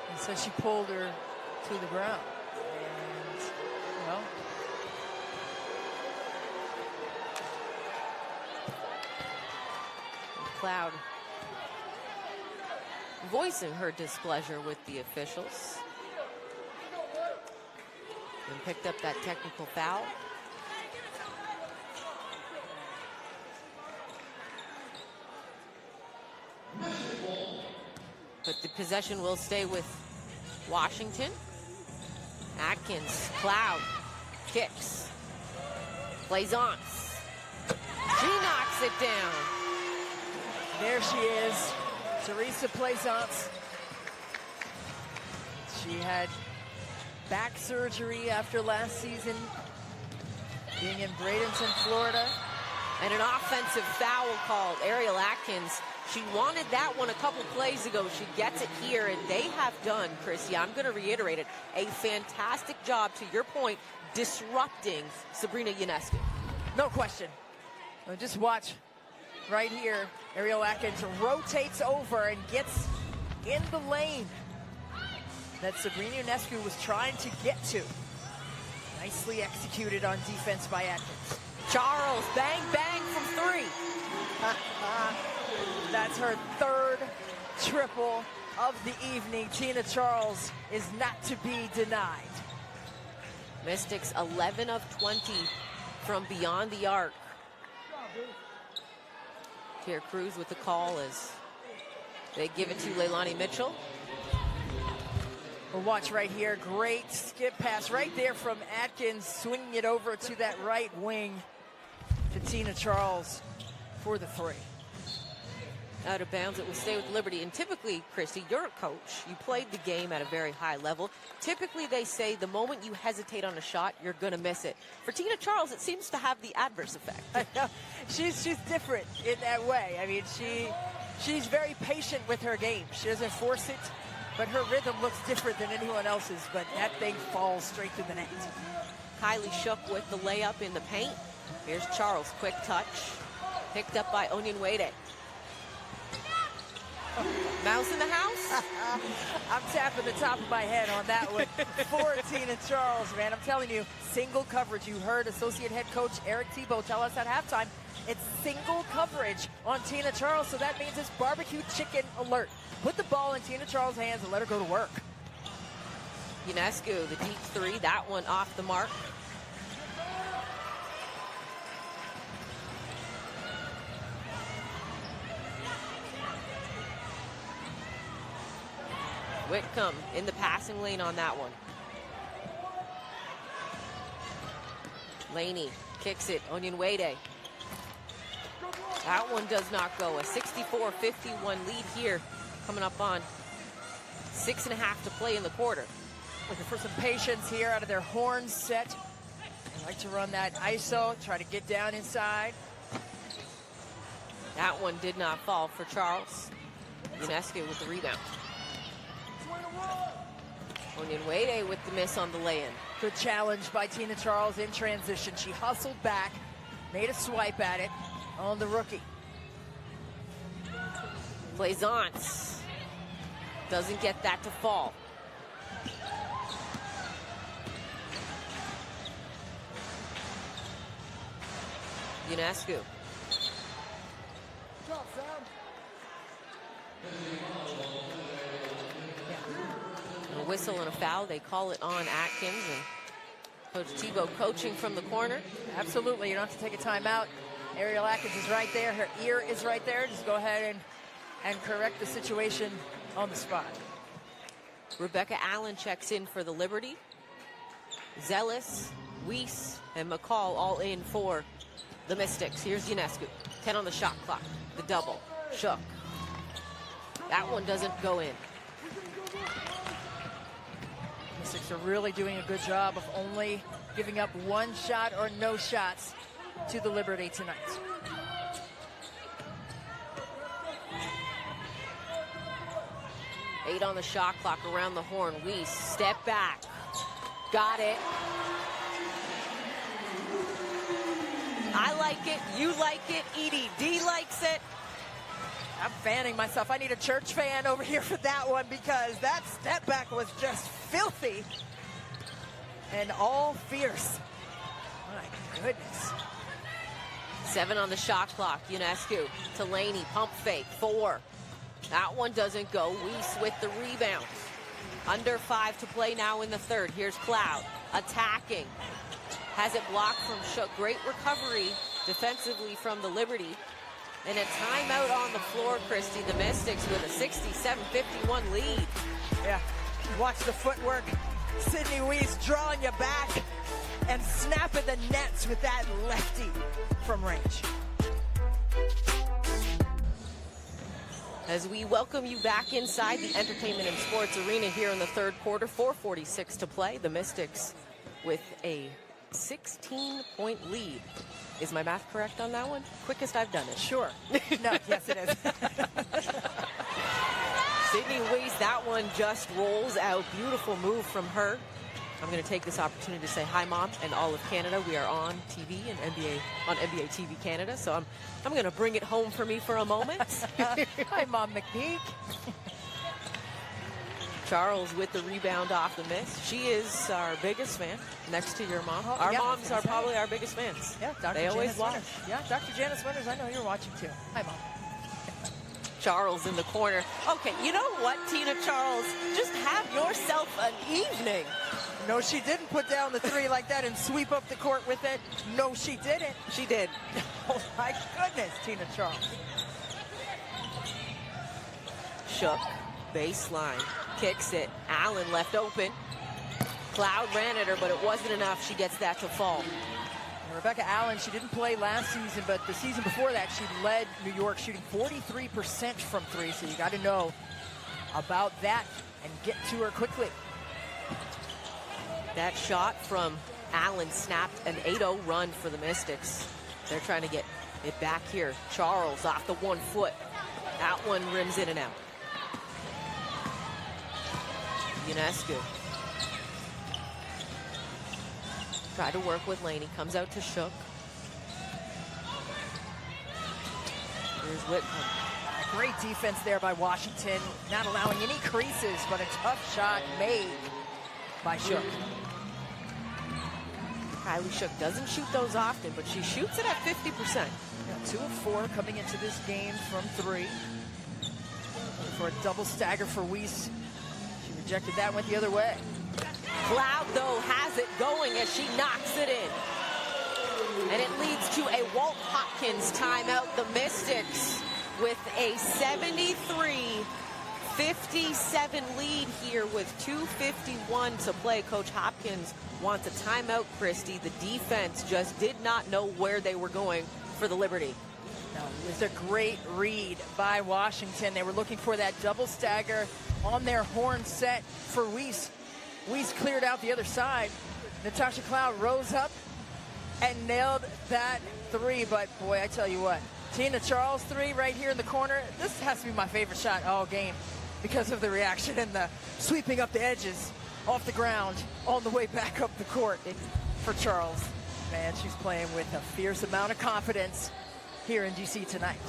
And so she pulled her to the ground. And, well, Cloud voicing her displeasure with the officials. And picked up that technical foul. But the possession will stay with Washington. Atkins, Cloud, kicks. Plaisance. She knocks it down. there she is, Teresa Plaisance. She had back surgery after last season, being in Bradenton, Florida. And an offensive foul called. Ariel Atkins, she wanted that one a couple plays ago. She gets it here, and they have done, Chrissy, I'm going to reiterate it, a fantastic job, to your point, disrupting Sabrina Ionescu. No question. Well, just watch right here. Ariel Atkins rotates over and gets in the lane that Sabrina Ionescu was trying to get to. Nicely executed on defense by Atkins. Charles, bang, bang from three. That's her third triple of the evening. Tina Charles is not to be denied. Mystics 11 of 20 from beyond the arc. Tier Cruz with the call as they give it to Leilani Mitchell. Well, watch right here. Great skip pass right there from Atkins, swinging it over to that right wing to Tina Charles for the three. Out of bounds, it will stay with Liberty. And typically, Christy, you're a coach. You played the game at a very high level. Typically, they say the moment you hesitate on a shot, you're going to miss it. For Tina Charles, it seems to have the adverse effect. I know. She's different in that way. I mean, she's very patient with her game. She doesn't force it, but her rhythm looks different than anyone else's. But that thing falls straight through the net. Kylie Shook with the layup in the paint. Here's Charles, quick touch. Picked up by Onyenwere. Mouse in the house? I'm tapping the top of my head on that one for Tina Charles, man. I'm telling you, single coverage. You heard Associate Head Coach Eric Thibault tell us at halftime, it's single coverage on Tina Charles, so that means it's barbecue chicken alert. Put the ball in Tina Charles' hands and let her go to work. Ionescu, the deep three, that one off the mark. Whitcomb in the passing lane on that one. Laney kicks it, Onyenwere. That one does not go. A 64-51 lead here, coming up on 6.5 to play in the quarter. Looking for some patience here out of their horn set. They like to run that ISO, try to get down inside. That one did not fall for Charles. Ionescu with the rebound. Onyenwere with the miss on the lay-in. Good challenge by Tina Charles in transition. She hustled back, made a swipe at it on the rookie. Plaisance doesn't get that to fall. Ionescu. A whistle and a foul. They call it on Atkins. And Coach Tebow coaching from the corner. Absolutely, you don't have to take a timeout. Ariel Atkins is right there. Her ear is right there. Just go ahead and correct the situation on the spot. Rebecca Allen checks in for the Liberty. Zealous, Weiss, and McCall all in for the Mystics. Here's Ionescu. 10 on the shot clock. The double. Shook. That one doesn't go in. Mystics are really doing a good job of only giving up one shot or no shots to the Liberty tonight. Eight on the shot clock around the horn. Weiss, step back. Got it. I like it. You like it. EDD likes it. I'm fanning myself. I need a church fan over here for that one because that step back was just filthy and all fierce. My goodness. 7 on the shot clock. Ionescu to Laney. Pump fake. 4. That one doesn't go. Weiss with the rebound. Under 5 to play now in the third. Here's Cloud attacking. Has it blocked from Shook. Great recovery defensively from the Liberty. And a timeout on the floor, Christy. The Mystics with a 67-51 lead. Yeah, watch the footwork. Sydney Weiss drawing you back and snapping the nets with that lefty from range. As we welcome you back inside the Entertainment and Sports Arena here in the third quarter, 4:46 to play. The Mystics with a 16-point lead. Is my math correct on that one? Quickest I've done it. Sure. No, yes it is. Sydney Weiss, that one just rolls out. Beautiful move from her. I'm going to take this opportunity to say hi, Mom, and all of Canada. We are on TV and NBA TV Canada, so I'm going to bring it home for me for a moment. Hi, Mom McPeak. Charles with the rebound off the miss. She is our biggest fan, next to your mom. Oh, our yeah, moms are probably our biggest fans. Yeah, Dr. They always Janice watch. Winters. Yeah, Dr. Janice Winters, I know you're watching too. Hi, Mom. Charles in the corner. Okay, you know what, Tina Charles? Just have yourself an evening. No, she didn't put down the 3 like that and sweep up the court with it. No, she didn't. She did. Oh, my goodness, Tina Charles. Shook, baseline, kicks it. Allen left open. Cloud ran at her, but it wasn't enough. She gets that to fall. And Rebecca Allen, she didn't play last season, but the season before that, she led New York shooting 43% from 3, so you got to know about that and get to her quickly. That shot from Allen snapped an 8-0 run for the Mystics. They're trying to get it back here. Charles off the 1 foot. That one rims in and out. Ionescu. Try to work with Laney. Comes out to Shook. Here's Whitcomb. Great defense there by Washington. Not allowing any creases, but a tough shot made by Shook. Kylie Shook doesn't shoot those often, but she shoots it at 50%. Yeah, 2 of 4 coming into this game from 3. For a double stagger for Weiss. She rejected that, went the other way. Cloud, though, has it going as she knocks it in. And it leads to a Walt Hopkins timeout. The Mystics with a 73-57 lead here with 2:51 to play. Coach Hopkins wants a timeout, Christy. The defense just did not know where they were going for the Liberty. No, it was a great read by Washington. They were looking for that double stagger on their horn set for Weiss. Weiss cleared out the other side. Natasha Cloud rose up and nailed that 3. But boy, I tell you what, Tina Charles 3 right here in the corner. This has to be my favorite shot all game because of the reaction and the sweeping up the edges off the ground on the way back up the court for Charles. Man, she's playing with a fierce amount of confidence here in DC tonight.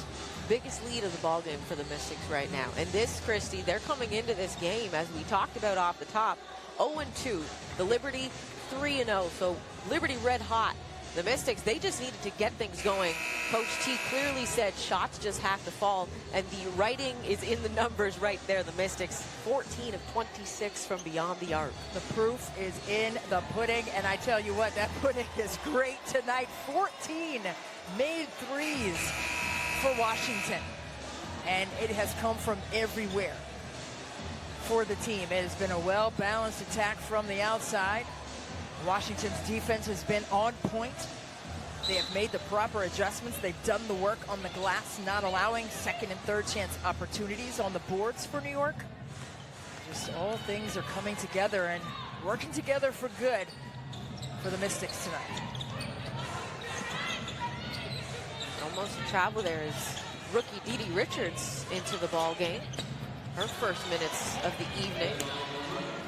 Biggest lead of the ball game for the Mystics right now. And this, Christy, they're coming into this game, as we talked about off the top, 0-2. The Liberty 3-0. So Liberty red hot The Mystics, they just needed to get things going. Coach T clearly said shots just have to fall, and the writing is in the numbers right there. The Mystics, 14 of 26 from beyond the arc. The proof is in the pudding, and I tell you what, that pudding is great tonight. 14 made threes for Washington, and it has come from everywhere for the team. It has been a well-balanced attack from the outside. Washington's defense has been on point. They have made the proper adjustments. They've done the work on the glass, not allowing second and third chance opportunities on the boards for New York. Just all things are coming together and working together for good for the Mystics tonight. Almost a travel there is rookie Didi Richards into the ball game. Her first minutes of the evening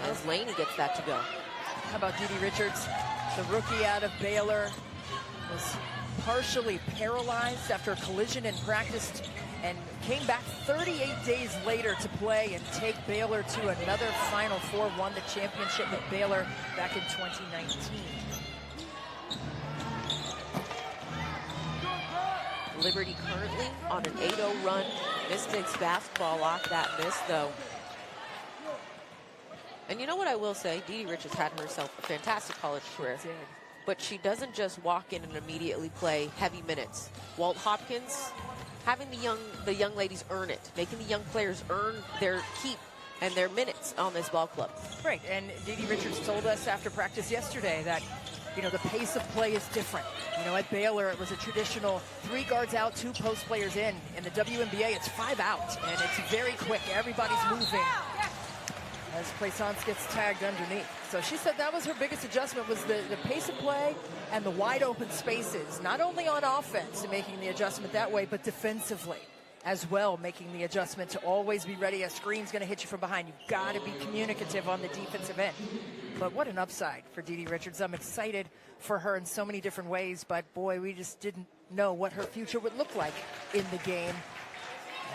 as Laney gets that to go. How about Didi Richards, the rookie out of Baylor, was partially paralyzed after a collision in practice and came back 38 days later to play and take Baylor to another Final Four, won the championship with Baylor back in 2019. Liberty currently on an 8-0 run. Mystics basketball off that miss, though. And you know what I will say? Didi Richards had herself a fantastic college career. But she doesn't just walk in and immediately play heavy minutes. Walt Hopkins, having the young ladies earn it, making the young players earn their keep and their minutes on this ball club. Right, and Didi Richards told us after practice yesterday that, you know, the pace of play is different. You know, at Baylor, it was a traditional 3 guards out, 2 post players in. In the WNBA, it's 5 out, and it's very quick. Everybody's moving as Plaisance gets tagged underneath. So she said that was her biggest adjustment, was the pace of play and the wide open spaces, not only on offense and making the adjustment that way, but defensively as well, making the adjustment to always be ready. A screen's going to hit you from behind. You've got to be communicative on the defensive end. But what an upside for Didi Richards. I'm excited for her in so many different ways, but boy, we just didn't know what her future would look like in the game.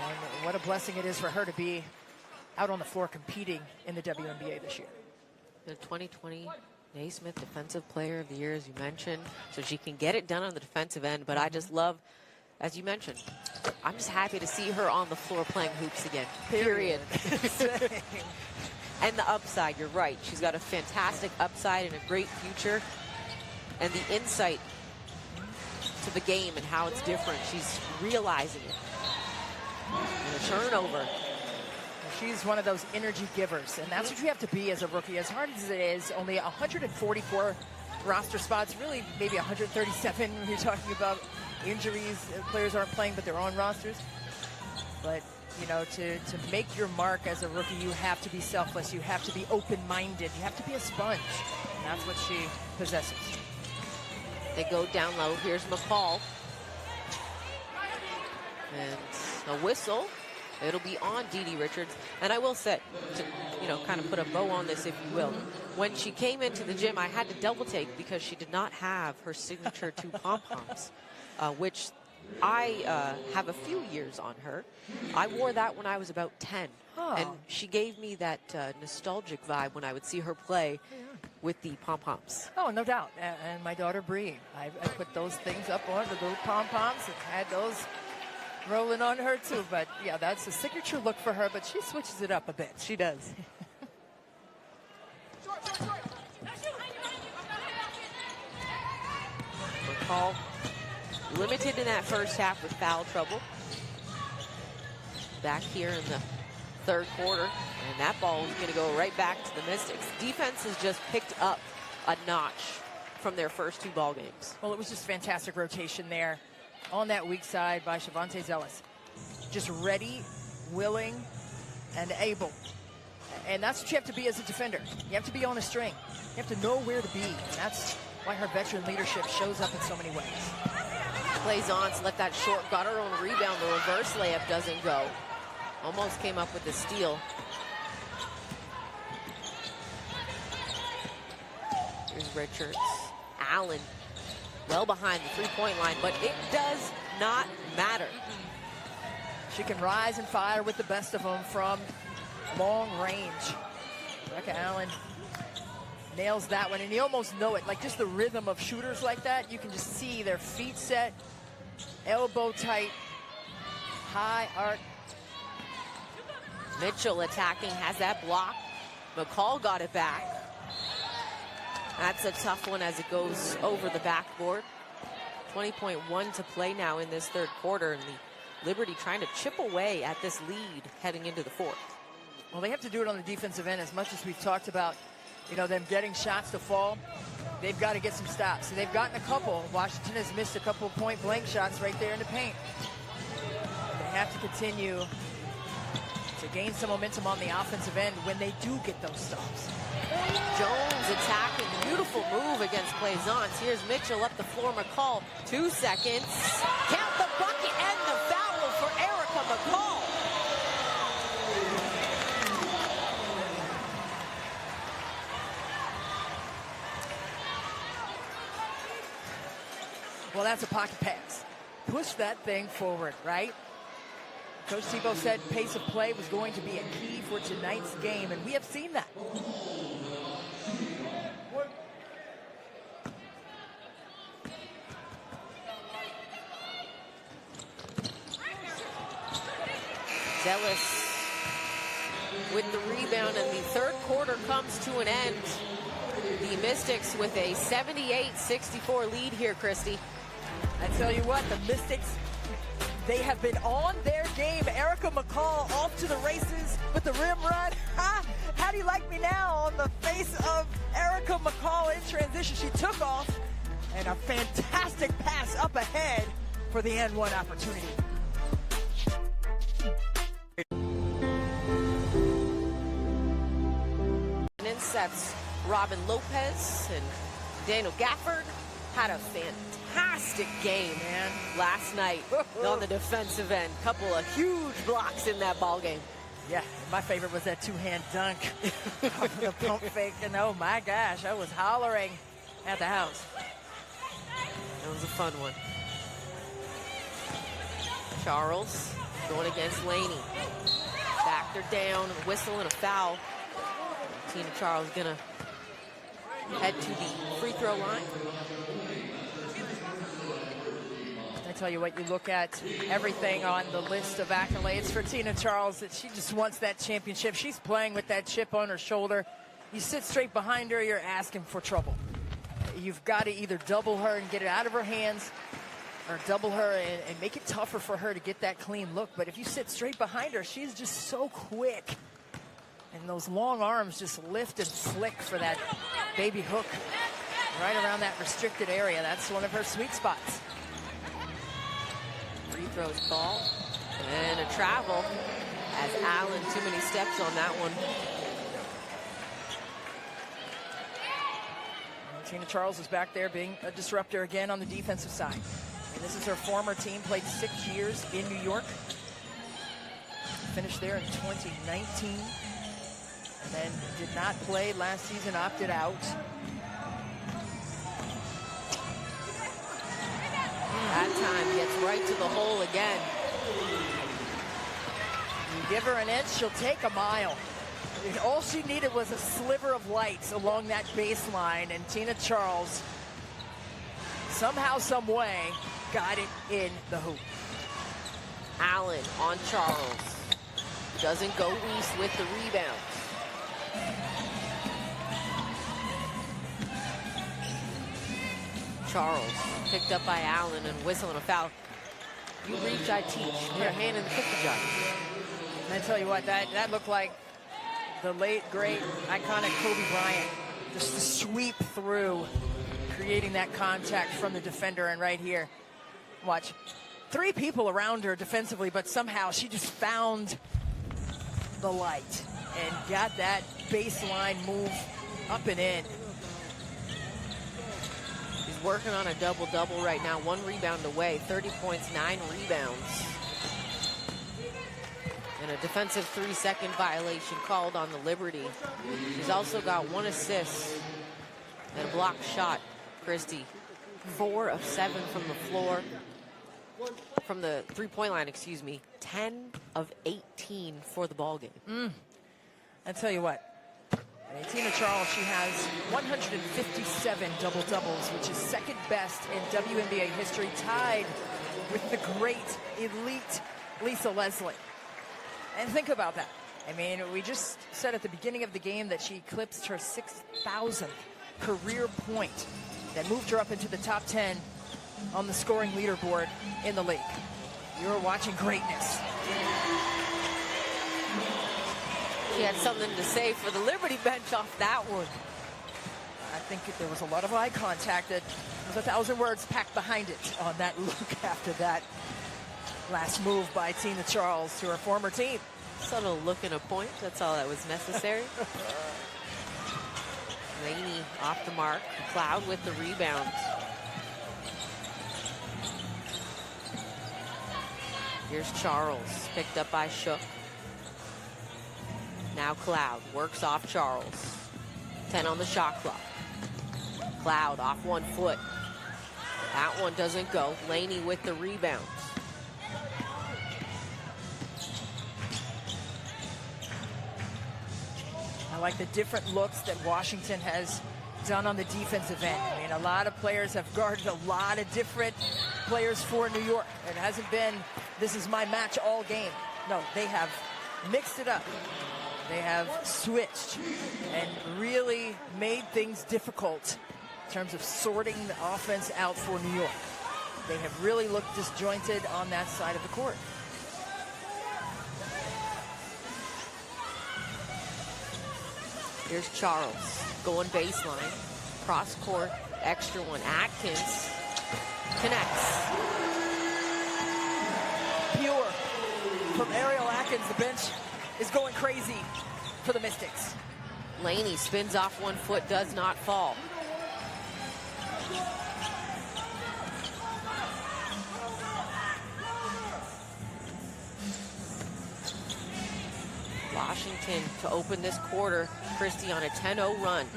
And what a blessing it is for her to be out on the floor competing in the WNBA this year. The 2020 Naismith Defensive Player of the Year, as you mentioned, so she can get it done on the defensive end. But I just love, as you mentioned, I'm just happy to see her on the floor playing hoops again. Period. And the upside, you're right. She's got a fantastic upside and a great future. And the insight to the game and how it's different, she's realizing it. And a turnover. She's one of those energy givers, and that's what you have to be as a rookie. As hard as it is, only 144 roster spots, really maybe 137 when you're talking about injuries. Players aren't playing, but they're on rosters. But, you know, to make your mark as a rookie, you have to be selfless. You have to be open-minded. You have to be a sponge, and that's what she possesses. They go down low. Here's McCall. And a whistle. It'll be on Didi Richards. And I will say, to, you know, kind of put a bow on this, if you will. When she came into the gym, I had to double take because she did not have her signature 2 pom-poms, which I have a few years on her. I wore that when I was about 10. Oh. And she gave me that nostalgic vibe when I would see her play with the pom-poms. Oh, no doubt. And my daughter, Bree, I put those things up on, the little pom-poms, and had those rolling on her too. But yeah, that's a signature look for her, but she switches it up a bit. She does. McCall limited in that first half with foul trouble. Back here in the third quarter, and that ball is going to go right back to the Mystics. Defense has just picked up a notch from their first 2 ball games. Well, it was just fantastic rotation there on that weak side by Shavonte Zealous. Just ready, willing, and able. And that's what you have to be as a defender. You have to be on a string. You have to know where to be. And that's why her veteran leadership shows up in so many ways. Plaisance let that short, got her own rebound. The reverse layup doesn't go. Almost came up with the steal. Here's Richards. Allen well behind the three-point line, but it does not matter. She can rise and fire with the best of them from long range. Rebecca Allen nails that one, and you almost know it. Like just the rhythm of shooters like that, you can just see their feet set, elbow tight, high arc. Mitchell attacking, has that block. McCall got it back. That's a tough one as it goes over the backboard. 20.1 to play now in this third quarter, and the Liberty trying to chip away at this lead heading into the fourth. Well, they have to do it on the defensive end. As much as we've talked about, you know, them getting shots to fall, they've got to get some stops. So they've gotten a couple. Washington has missed a couple point-blank shots right there in the paint. They have to continue to gain some momentum on the offensive end when they do get those stops. Jones attacking, beautiful move against Plaisance. Here's Mitchell up the floor, McCall, 2 seconds. Count the bucket and the foul for Erica McCall. Well, that's a pocket pass. Push that thing forward, right? Coach Tebow said pace of play was going to be a key for tonight's game, and we have seen that. Zealous with the rebound, and the third quarter comes to an end. The Mystics with a 78-64 lead here, Christy. I tell you what, the Mystics, they have been on their game. Erica McCall off to the races with the rim run. How do you like me now on the face of Erica McCall in transition? She took off, and a fantastic pass up ahead for the and one opportunity. And in sets, Robin Lopez and Daniel Gafford had a fantastic game, man, last night on the defensive end. Couple of huge blocks in that ball game. Yeah, my favorite was that two-hand dunk off the pump fake, and oh my gosh, I was hollering at the house. That was a fun one. Charles going against Laney. Backed her down, whistle and a foul. Tina Charles gonna head to the free throw line. I tell you what, you look at everything on the list of accolades for Tina Charles, that she just wants that championship. She's playing with that chip on her shoulder. You sit straight behind her, you're asking for trouble. You've got to either double her and get it out of her hands, or double her and make it tougher for her to get that clean look. But if you sit straight behind her, she's just so quick. And those long arms just lift and flick for that baby hook right around that restricted area. That's one of her sweet spots. Free throws called. And a travel as Allen, too many steps on that one. Tina Charles is back there being a disruptor again on the defensive side. And this is her former team, played 6 years in New York. Finished there in 2019. And then did not play last season, opted out. That time gets right to the hole again. You give her an inch, she'll take a mile. All she needed was a sliver of light along that baseline, and Tina Charles, somehow, some way, got it in the hoop. Allen on Charles. Doesn't go east with the rebound. Charles picked up by Allen and whistling a foul. You reach, I teach. Put a hand in the cookie jar. And I tell you what, that looked like the late, great, iconic Kobe Bryant. Just the sweep through, creating that contact from the defender. And right here, watch. 3 people around her defensively, but somehow she just found the light and got that baseline move up and in. He's working on a double-double right now. 1 rebound away, 30 points, 9 rebounds. And a defensive 3-second violation called on the Liberty. She's also got 1 assist and a blocked shot, Christy. 4 of 7 from the floor. From the three-point line, excuse me. 10 of 18 for the ball game. I tell you what, And Tina Charles, she has 157 double-doubles, which is second best in WNBA history, tied with the great, elite Lisa Leslie. And think about that. I mean, we just said at the beginning of the game that she eclipsed her 6,000th career point that moved her up into the top 10 on the scoring leaderboard in the league. You're watching greatness. She had something to say for the Liberty bench off that one. I think there was a lot of eye contact. That was 1,000 words packed behind it on that look after that last move by Tina Charles to her former team. Subtle look and a point. That's all that was necessary. Laney off the mark. Cloud with the rebound. Here's Charles, picked up by Shook. Now Cloud works off Charles. 10 on the shot clock. Cloud off 1 foot. That one doesn't go. Laney with the rebound. I like the different looks that Washington has done on the defensive end. I mean, a lot of players have guarded a lot of different players for New York. It hasn't been, this is my match all game. No, they have mixed it up. They have switched and really made things difficult in terms of sorting the offense out for New York. They have really looked disjointed on that side of the court. Here's Charles going baseline, cross court, extra one. Atkins connects. Pure from Ariel Atkins. The bench is going crazy for the Mystics. Laney spins off 1 foot, does not fall. Washington to open this quarter. Christie on a 10-0 run.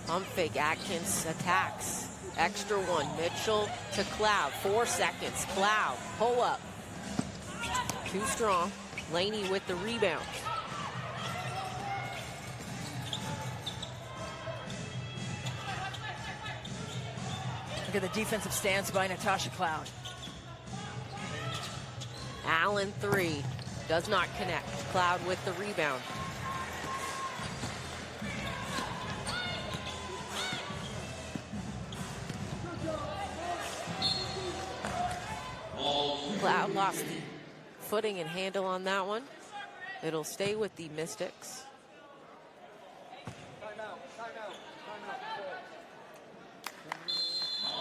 Pump fake, Atkins attacks. Extra one, Mitchell to Cloud. 4 seconds, Cloud, pull up. Too strong. Laney with the rebound. Look at the defensive stance by Natasha Cloud. Allen 3, does not connect. Cloud with the rebound. Cloud lost the footing and handle on that one. It'll stay with the Mystics.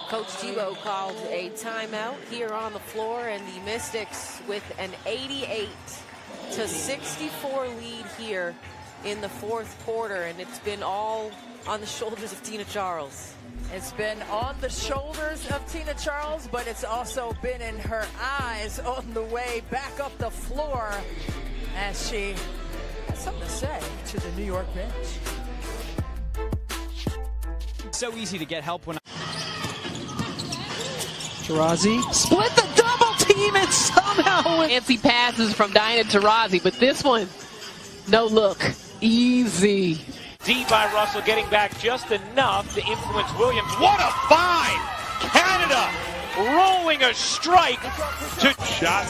Coach Tebow called a timeout here on the floor, and the Mystics with an 88-64 lead here in the 4th quarter, and it's been all on the shoulders of Tina Charles. It's been on the shoulders of Tina Charles, but it's also been in her eyes on the way back up the floor as she has something to say to the New York bench. So easy to get help when Taurasi split the double team and somehow fancy passes from Diana Taurasi, but this one, no look, easy. D by Russell, getting back just enough to influence Williams. What a find! Canada rolling a strike to shot.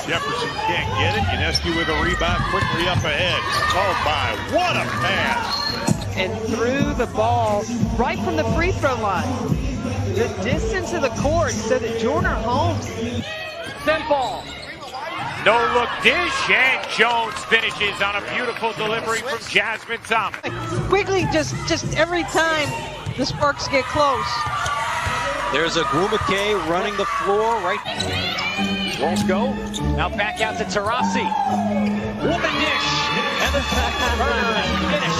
Jefferson can't get it. Unescu with a rebound quickly up ahead. Called by. What a pass! And threw the ball right from the free throw line. The distance of the court so that Jordan Holmes sent ball. no look dish, and Jones finishes on a beautiful delivery from Jasmine Thomas. Quickly, just every time the Sparks get close. There's a Grumake running the floor right. Won't go. Now back out to Taurasi. Woman dish. And the finish.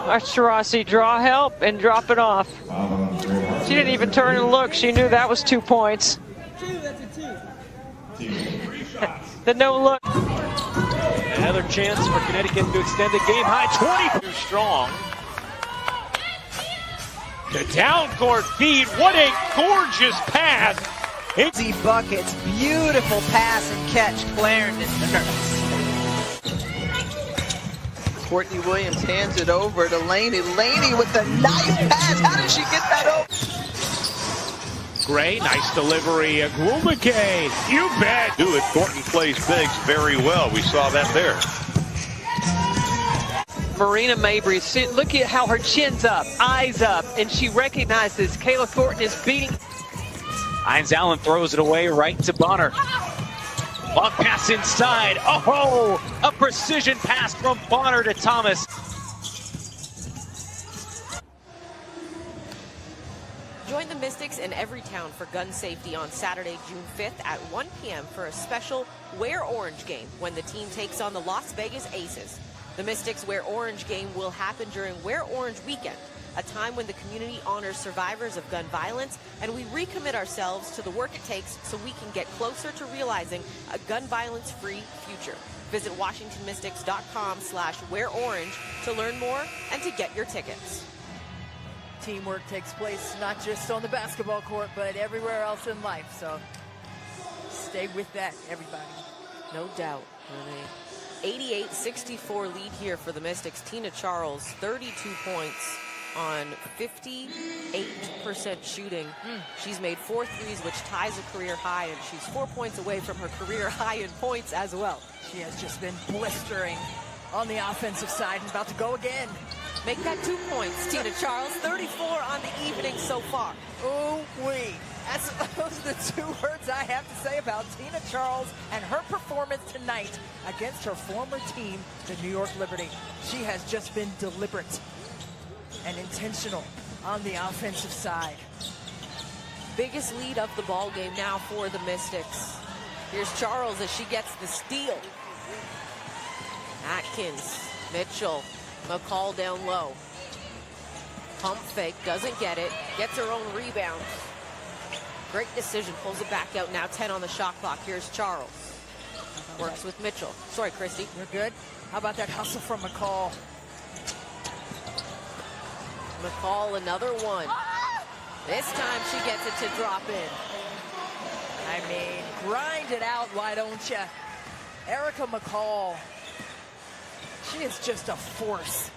Watch Taurasi draw help and drop it off. She didn't even turn and look. She knew that was 2 points. The no look. Another chance for Connecticut to extend the game high. 20. Too strong. The down court feed. What a gorgeous pass. Easy buckets. Beautiful pass and catch. Clarendon. Courtney Williams hands it over to Laney. Laney with the nice pass. How did she get that over? Gray, nice delivery. Agumake, you bet. Do it. Thornton plays bigs very well. We saw that there. Marina Mabry, look at how her chin's up, eyes up, and she recognizes Kayla Thornton is beating. Hines Allen throws it away right to Bonner. Long pass inside. Oh, a precision pass from Bonner to Thomas. Join the Mystics in Everytown for gun safety on Saturday, June 5th at 1 p.m. for a special Wear Orange game when the team takes on the Las Vegas Aces. The Mystics Wear Orange game will happen during Wear Orange Weekend, a time when the community honors survivors of gun violence, and we recommit ourselves to the work it takes so we can get closer to realizing a gun violence-free future. Visit WashingtonMystics.com/wearorange to learn more and to get your tickets. Teamwork takes place not just on the basketball court, but everywhere else in life. So stay with that, everybody. No doubt. 88-64 lead here for the Mystics. Tina Charles, 32 points on 58% shooting. She's made 4 threes, which ties a career high, and she's 4 points away from her career high in points as well. She has just been blistering on the offensive side and about to go again. Make that 2 points, Tina Charles. 34 on the evening so far. Ooh-wee. Those are the 2 words I have to say about Tina Charles and her performance tonight against her former team, the New York Liberty. She has just been deliberate and intentional on the offensive side. Biggest lead of the ball game now for the Mystics. Here's Charles as she gets the steal. Atkins, Mitchell, McCall down low. Pump fake, doesn't get it, gets her own rebound. Great decision, pulls it back out, now 10 on the shot clock. Here's Charles. Works with Mitchell. Sorry, Christy. You're good. How about that hustle from McCall? McCall, another one. This time she gets it to drop in. I mean, grind it out, why don't you? Erica McCall, she is just a force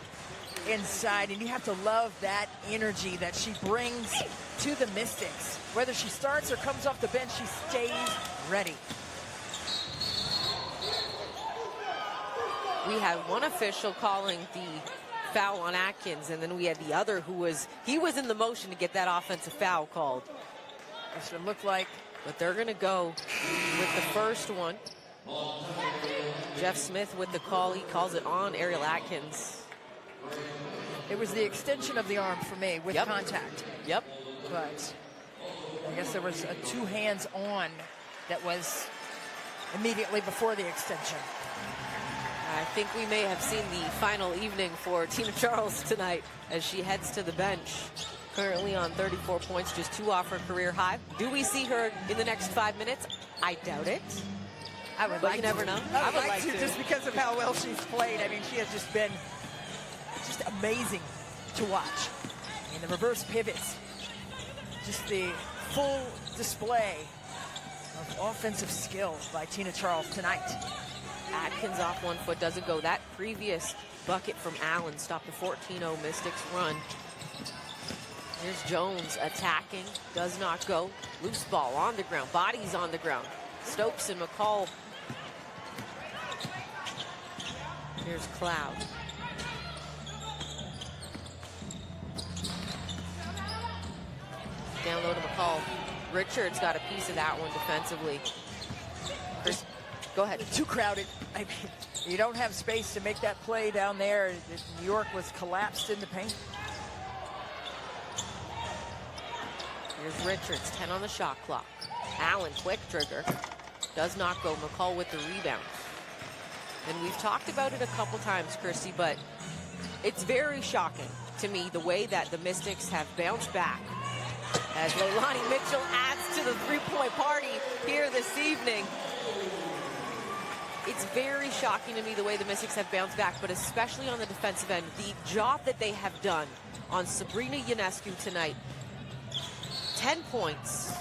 inside, and you have to love that energy that she brings to the Mystics. Whether she starts or comes off the bench, she stays ready. We had one official calling the foul on Atkins, and then we had the other who was in the motion to get that offensive foul called. That's what it looked like. But they're going to go with the first one. Jeff Smith with the call. He calls it on Ariel Atkins. It was the extension of the arm for me with contact. Yep. But I guess there was a 2 hands on that was immediately before the extension. I think we may have seen the final evening for Tina Charles tonight as she heads to the bench. Currently on 34 points, just 2 off her career high. Do we see her in the next 5 minutes? I doubt it. I would but like you never to. know. I would like to, just because of how well she's played. I mean, she has just been just amazing to watch. And the reverse pivots, just the full display of offensive skill by Tina Charles tonight. Atkins off 1 foot, doesn't go. That previous bucket from Allen stopped the 14-0 Mystics run. Here's Jones attacking, does not go. Loose ball on the ground, bodies on the ground. Stokes and McCall. Here's Cloud. Down low to McCall. Richards got a piece of that one defensively. Go ahead. Too crowded. I mean, you don't have space to make that play down there. New York was collapsed in the paint. Here's Richards, 10 on the shot clock. Allen, quick trigger. Does not go. McCall with the rebound. And we've talked about it a couple times, Chrissy, but it's very shocking to me the way that the Mystics have bounced back as Leilani Mitchell adds to the three-point party here this evening. It's very shocking to me the way the Mystics have bounced back, but especially on the defensive end. The job that they have done on Sabrina Ionescu tonight. 10 points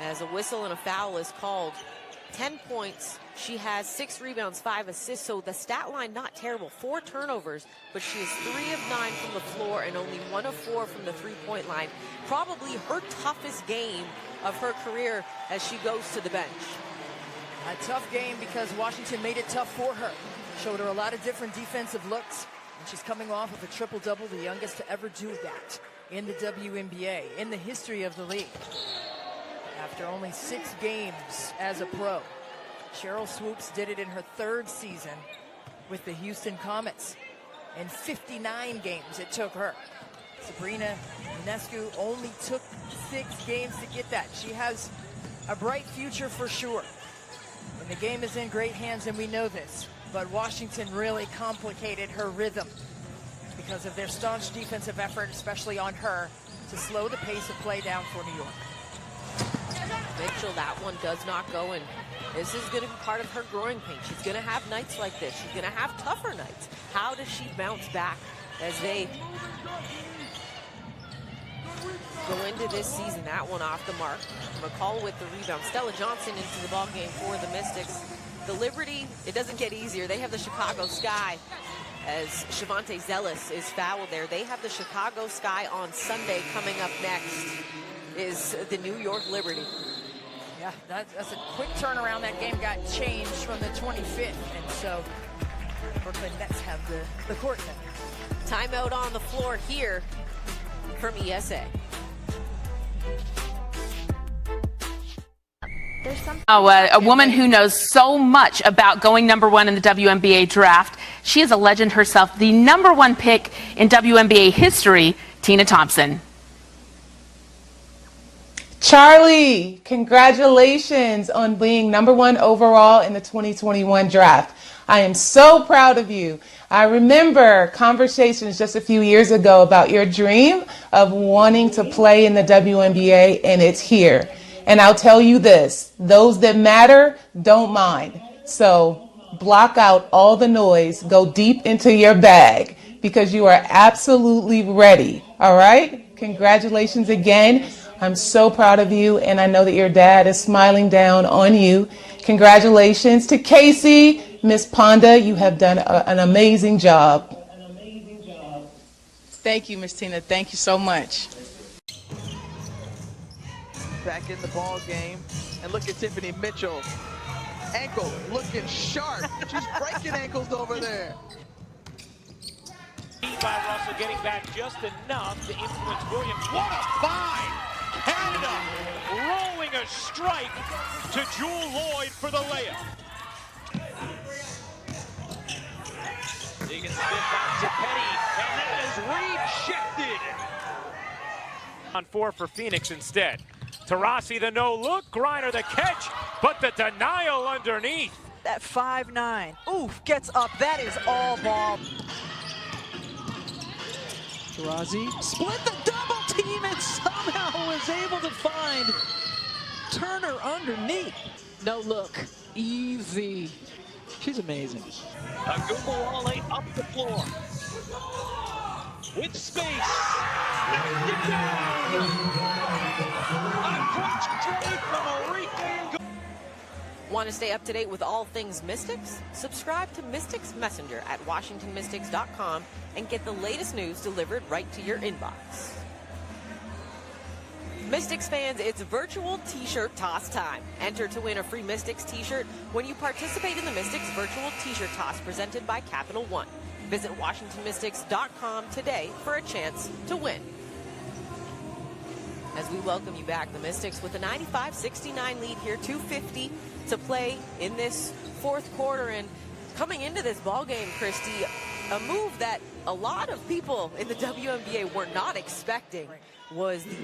as a whistle and a foul is called. 10 points. She has 6 rebounds, 5 assists, so the stat line not terrible. 4 turnovers, but she is 3 of 9 from the floor and only 1 of 4 from the three-point line. Probably her toughest game of her career as she goes to the bench. A tough game because Washington made it tough for her. Showed her a lot of different defensive looks, and she's coming off of a triple-double, the youngest to ever do that in the WNBA, in the history of the league. After only 6 games as a pro, Cheryl Swoops did it in her 3rd season with the Houston Comets. In 59 games it took her. Sabrina Ionescu only took 6 games to get that. She has a bright future for sure. And the game is in great hands, and we know this. But Washington really complicated her rhythm because of their staunch defensive effort, especially on her, to slow the pace of play down for New York. Mitchell, that one does not go, and this is going to be part of her growing pain. She's going to have nights like this. She's going to have tougher nights. How does she bounce back as they go into this season? That one off the mark. McCall with the rebound. Stella Johnson into the ball game for the Mystics. The Liberty, it doesn't get easier. They have the Chicago Sky as Shavonte Zealous is fouled there. They have the Chicago Sky on Sunday. Coming up next is the New York Liberty. Yeah, that's a quick turnaround. That game got changed from the 25th, and so Brooklyn Nets have the court now. Timeout on the floor here from ESA. A woman who knows so much about going #1 in the WNBA draft. She is a legend herself, the #1 pick in WNBA history, Tina Thompson. Charlie, congratulations on being #1 overall in the 2021 draft. I am so proud of you. I remember conversations just a few years ago about your dream of wanting to play in the WNBA, and it's here. And I'll tell you this, those that matter don't mind. So block out all the noise, go deep into your bag because you are absolutely ready. All right? Congratulations again. I'm so proud of you, and I know that your dad is smiling down on you. Congratulations to Casey. Miss Ponda, you have done an amazing job. Thank you, Miss Tina. Thank you so much. Back in the ball game, and look at Tiffany Mitchell. Ankle looking sharp. She's breaking ankles over there. By Russell getting back just enough to influence Williams. What a find! Canada rolling a strike to Jewel Lloyd for the layup. Deegan spit back to Petty, and that is rejected. On 4 for Phoenix instead. Taurasi the no-look, Griner the catch, but the denial underneath. That 5'9". Oof, gets up. That is all ball. Taurasi split the double team and somehow was able to find Turner underneath. No look. Easy. She's amazing. Agumbawale up the floor. With space. Knocked it down. A clutch trade from Aretha. Want to stay up to date with all things Mystics? Subscribe to Mystics Messenger at WashingtonMystics.com and get the latest news delivered right to your inbox. Mystics fans, it's virtual t-shirt toss time. Enter to win a free Mystics t-shirt when you participate in the Mystics virtual t-shirt toss presented by Capital One. Visit WashingtonMystics.com today for a chance to win. As we welcome you back, the Mystics with a 95-69 lead here, 2:50 to play in this 4th quarter. And coming into this ball game, Christy, a move that a lot of people in the WNBA were not expecting was the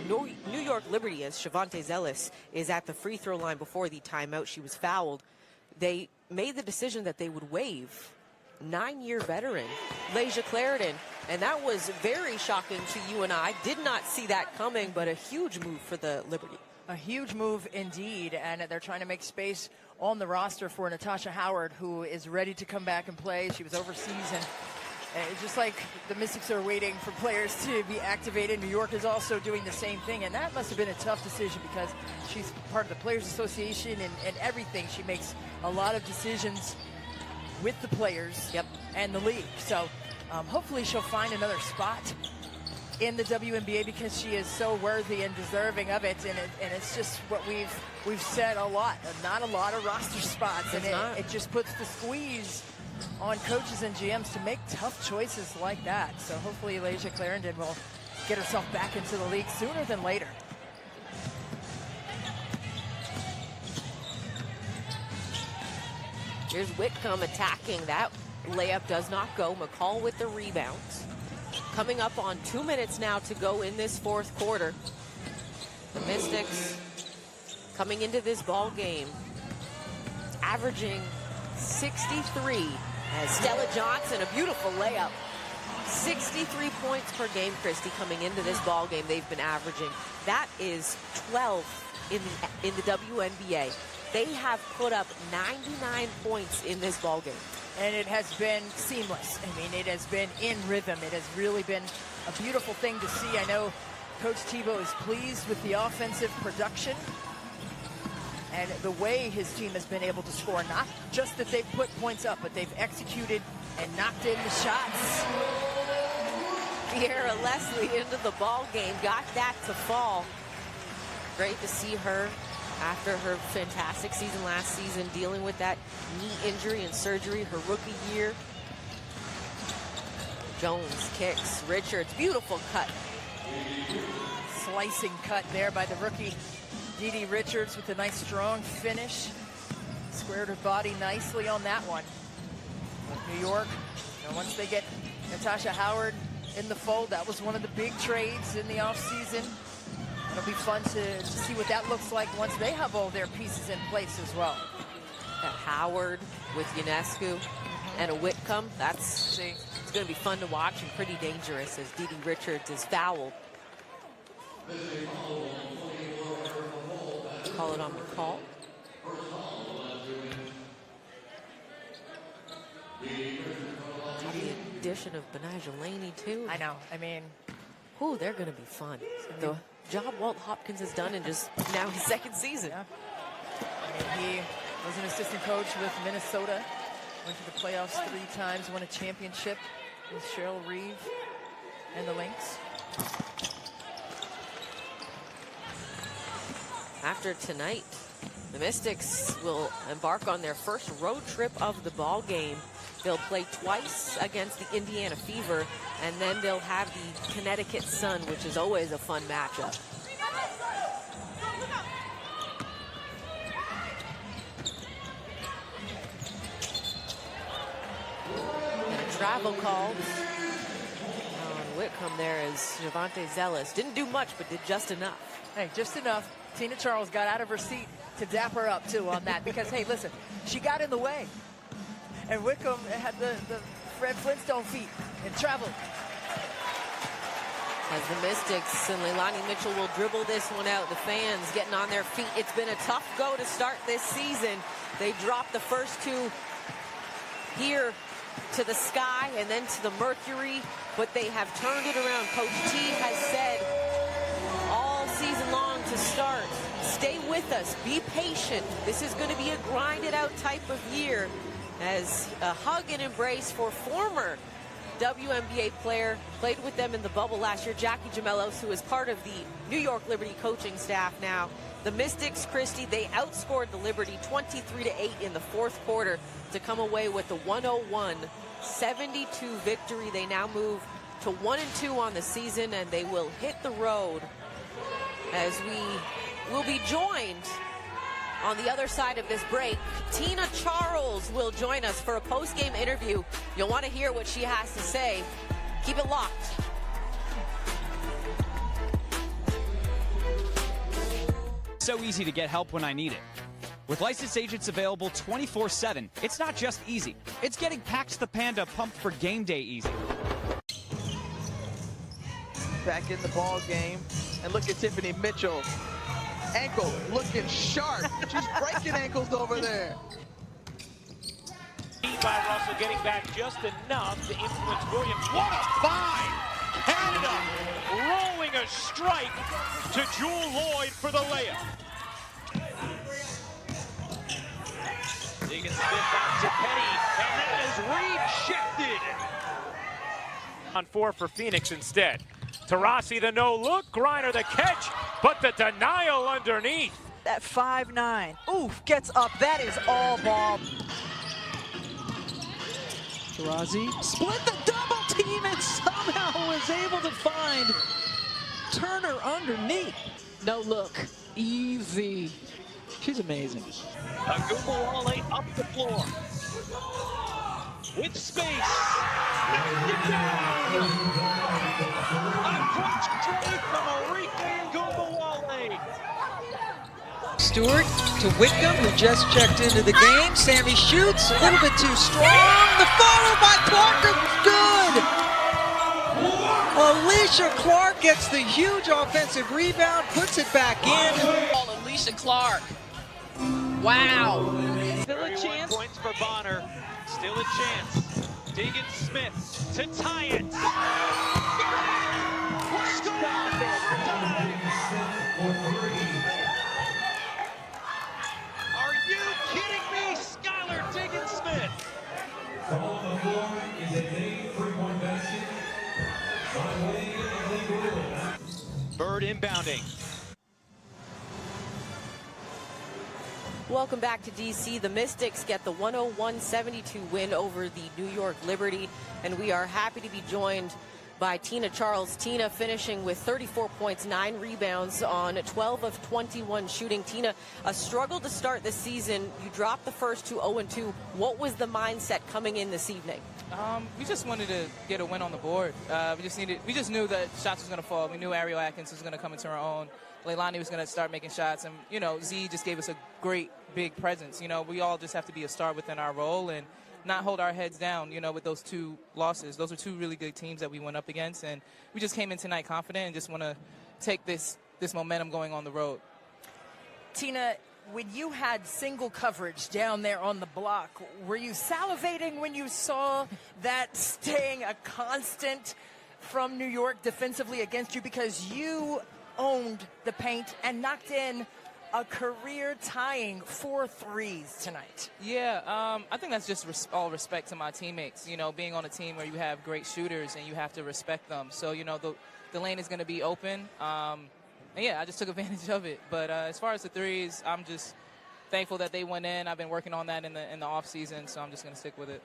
New York Liberty, as Shavonte Zealous is at the free throw line before the timeout. She was fouled. They made the decision that they would waive 9-year veteran Leja Clarendon, and that was very shocking to you and I. Did not see that coming, but a huge move for the Liberty. A huge move indeed, and they're trying to make space on the roster for Natasha Howard, who is ready to come back and play. She was overseas and Just like the Mystics are waiting for players to be activated, New York is also doing the same thing, and that must have been a tough decision because she's part of the Players Association and everything. She makes a lot of decisions with the players and the league. So hopefully she'll find another spot in the WNBA because she is so worthy and deserving of it, and it's just what we've said a lot. Not a lot of roster spots, and it just puts the squeeze on coaches and GMs to make tough choices like that. So hopefully Elijah Clarendon will get herself back into the league sooner than later. Here's Whitcomb attacking. That layup does not go. McCall with the rebound. Coming up on 2 minutes now to go in this fourth quarter. The Mystics coming into this ball game averaging 63. As Stella Johnson, a beautiful layup. 63 points per game, Christy, coming into this ball game they've been averaging. That is 12 in the WNBA. They have put up 99 points in this ball game. And it has been seamless. I mean, it has been in rhythm. It has really been a beautiful thing to see. I know Coach Tebow is pleased with the offensive production and the way his team has been able to score. Not just that they've put points up, but they've executed and knocked in the shots. Kiera Leslie into the ball game, got that to fall. Great to see her after her fantastic season last season, dealing with that knee injury and surgery her rookie year. Jones kicks, Richards, beautiful cut. Slicing cut there by the rookie Dee Richards with a nice strong finish. Squared her body nicely on that one. New York, once they get Natasha Howard in the fold, that was one of the big trades in the offseason. It'll be fun to see what that looks like once they have all their pieces in place as well. That Howard with Ionescu and a Whitcomb, it's going to be fun to watch and pretty dangerous as Dee Richards is fouled. Call it on McCall. The addition of Benaja Laney too. I know. I mean, ooh, they're going to be fun. The job Walt Hopkins has done in just now his second season. Yeah. I mean, he was an assistant coach with Minnesota. Went to the playoffs 3 times. Won a championship with Cheryl Reeve and the Lynx. After tonight, the Mystics will embark on their first road trip of the ball game. They'll play twice against the Indiana Fever, and then they'll have the Connecticut Sun, which is always a fun matchup. And a travel call on Whitcomb there as Javante Zealous. Didn't do much, but did just enough. Hey, just enough. Tina Charles got out of her seat to dap her up, too, on that. Because, hey, listen, she got in the way. And Whitcomb had the Fred Flintstone feet and traveled. As the Mystics and Leilani Mitchell will dribble this one out. The fans getting on their feet. It's been a tough go to start this season. They dropped the first 2 here to the Sky and then to the Mercury, but they have turned it around. Coach T has said all season long to start, stay with us, be patient. This is going to be a grinded out type of year. As a hug and embrace for former WNBA player, played with them in the bubble last year, Jackie Gemelos, who is part of the New York Liberty coaching staff now. The Mystics, Christy, they outscored the Liberty 23-8 in the fourth quarter to come away with the 101-72 victory. They now move to 1-2 on the season, and they will hit the road as we will be joined on the other side of this break. Tina Charles will join us for a post-game interview. You'll want to hear what she has to say. Keep it locked. So easy to get help when I need it. With licensed agents available 24/7, it's not just easy. It's getting Pax the Panda pumped for game day easy. Back in the ball game, and look at Tiffany Mitchell. Ankle looking sharp. She's breaking ankles over there. by Russell, getting back just enough to influence Williams. What a find! Canada rolling a strike to Jewel Lloyd for the layup. Deegan Smith out to Petty, and that is rejected. On 4 for Phoenix instead. Taurasi the no-look, Griner the catch, but the denial underneath. At 5'9". Oof, gets up. That is all ball. Taurasi split the double team and somehow was able to find Turner underneath. No look. Easy. She's amazing. Agumbawale up the floor. With space. Knocked it down. A clutch trade from Arike Agumbawale. Stewart to Whitcomb, who just checked into the game. Sammy shoots, a little bit too strong. The follow by Clark is good. Alicia Clark gets the huge offensive rebound, puts it back in. Alicia Clark. Wow. Still a chance. Points for Bonner. Still a chance. Deegan Smith to tie it. Are you kidding me? Skylar Deegan Smith. Bird inbounding. Welcome back to DC. The Mystics get the 101-72 win over the New York Liberty, and we are happy to be joined by Tina Charles. Tina finishing with 34 points, 9 rebounds on 12 of 21 shooting. Tina, a struggle to start the season. You dropped the first to 0-2. What was the mindset coming in this evening? We just wanted to get a win on the board. We just knew that shots was going to fall. We knew Ariel Atkins was going to come into her own. Leilani was going to start making shots, and Z just gave us a great big presence. We all just have to be a star within our role and not hold our heads down, with those 2 losses. Those are 2 really good teams that we went up against, and we just came in tonight confident and just want to take this momentum going on the road. Tina, when you had single coverage down there on the block, were you salivating when you saw that staying a constant from New York defensively against you, because you owned the paint and knocked in a career-tying 4 threes tonight? Yeah, I think that's just all respect to my teammates. Being on a team where you have great shooters and you have to respect them. So, the lane is going to be open. And yeah, I just took advantage of it. But as far as the threes, I'm just thankful that they went in. I've been working on that in the off season, so I'm just going to stick with it.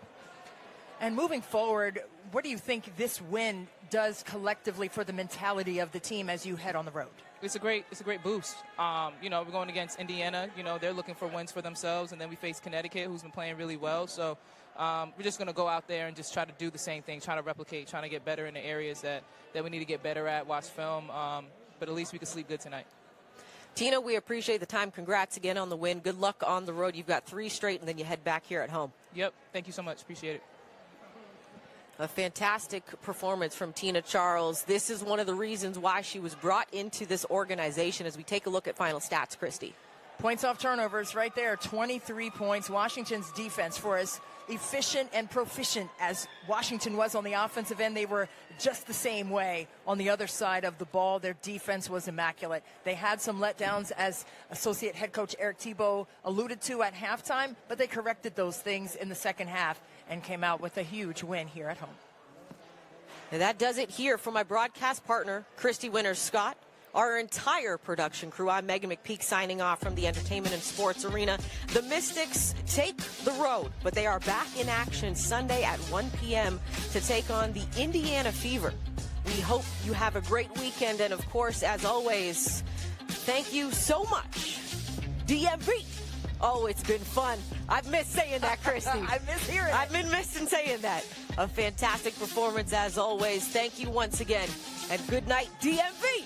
And moving forward, what do you think this win does collectively for the mentality of the team as you head on the road? It's a great boost. We're going against Indiana. They're looking for wins for themselves, and then we face Connecticut, who's been playing really well. So we're just going to go out there and just try to do the same thing, try to replicate, trying to get better in the areas that we need to get better at, watch film. But at least we can sleep good tonight. Tina, we appreciate the time. Congrats again on the win. Good luck on the road. You've got 3 straight, and then you head back here at home. Yep. Thank you so much. Appreciate it. A fantastic performance from Tina Charles. This is one of the reasons why she was brought into this organization. As we take a look at final stats, Christy. Points off turnovers right there, 23 points. Washington's defense, for as efficient and proficient as Washington was on the offensive end, they were just the same way on the other side of the ball. Their defense was immaculate. They had some letdowns, as associate head coach Eric Thibault alluded to at halftime, but they corrected those things in the second half and came out with a huge win here at home. And that does it here for my broadcast partner, Christy Winters-Scott. Our entire production crew, I'm Megan McPeak signing off from the Entertainment and Sports Arena. The Mystics take the road, but they are back in action Sunday at 1 p.m. to take on the Indiana Fever. We hope you have a great weekend, and of course, as always, thank you so much, DMV. Oh, it's been fun. I've missed saying that, Christy. I miss hearing it. I've been missing saying that. A fantastic performance as always. Thank you once again, and good night, DMV.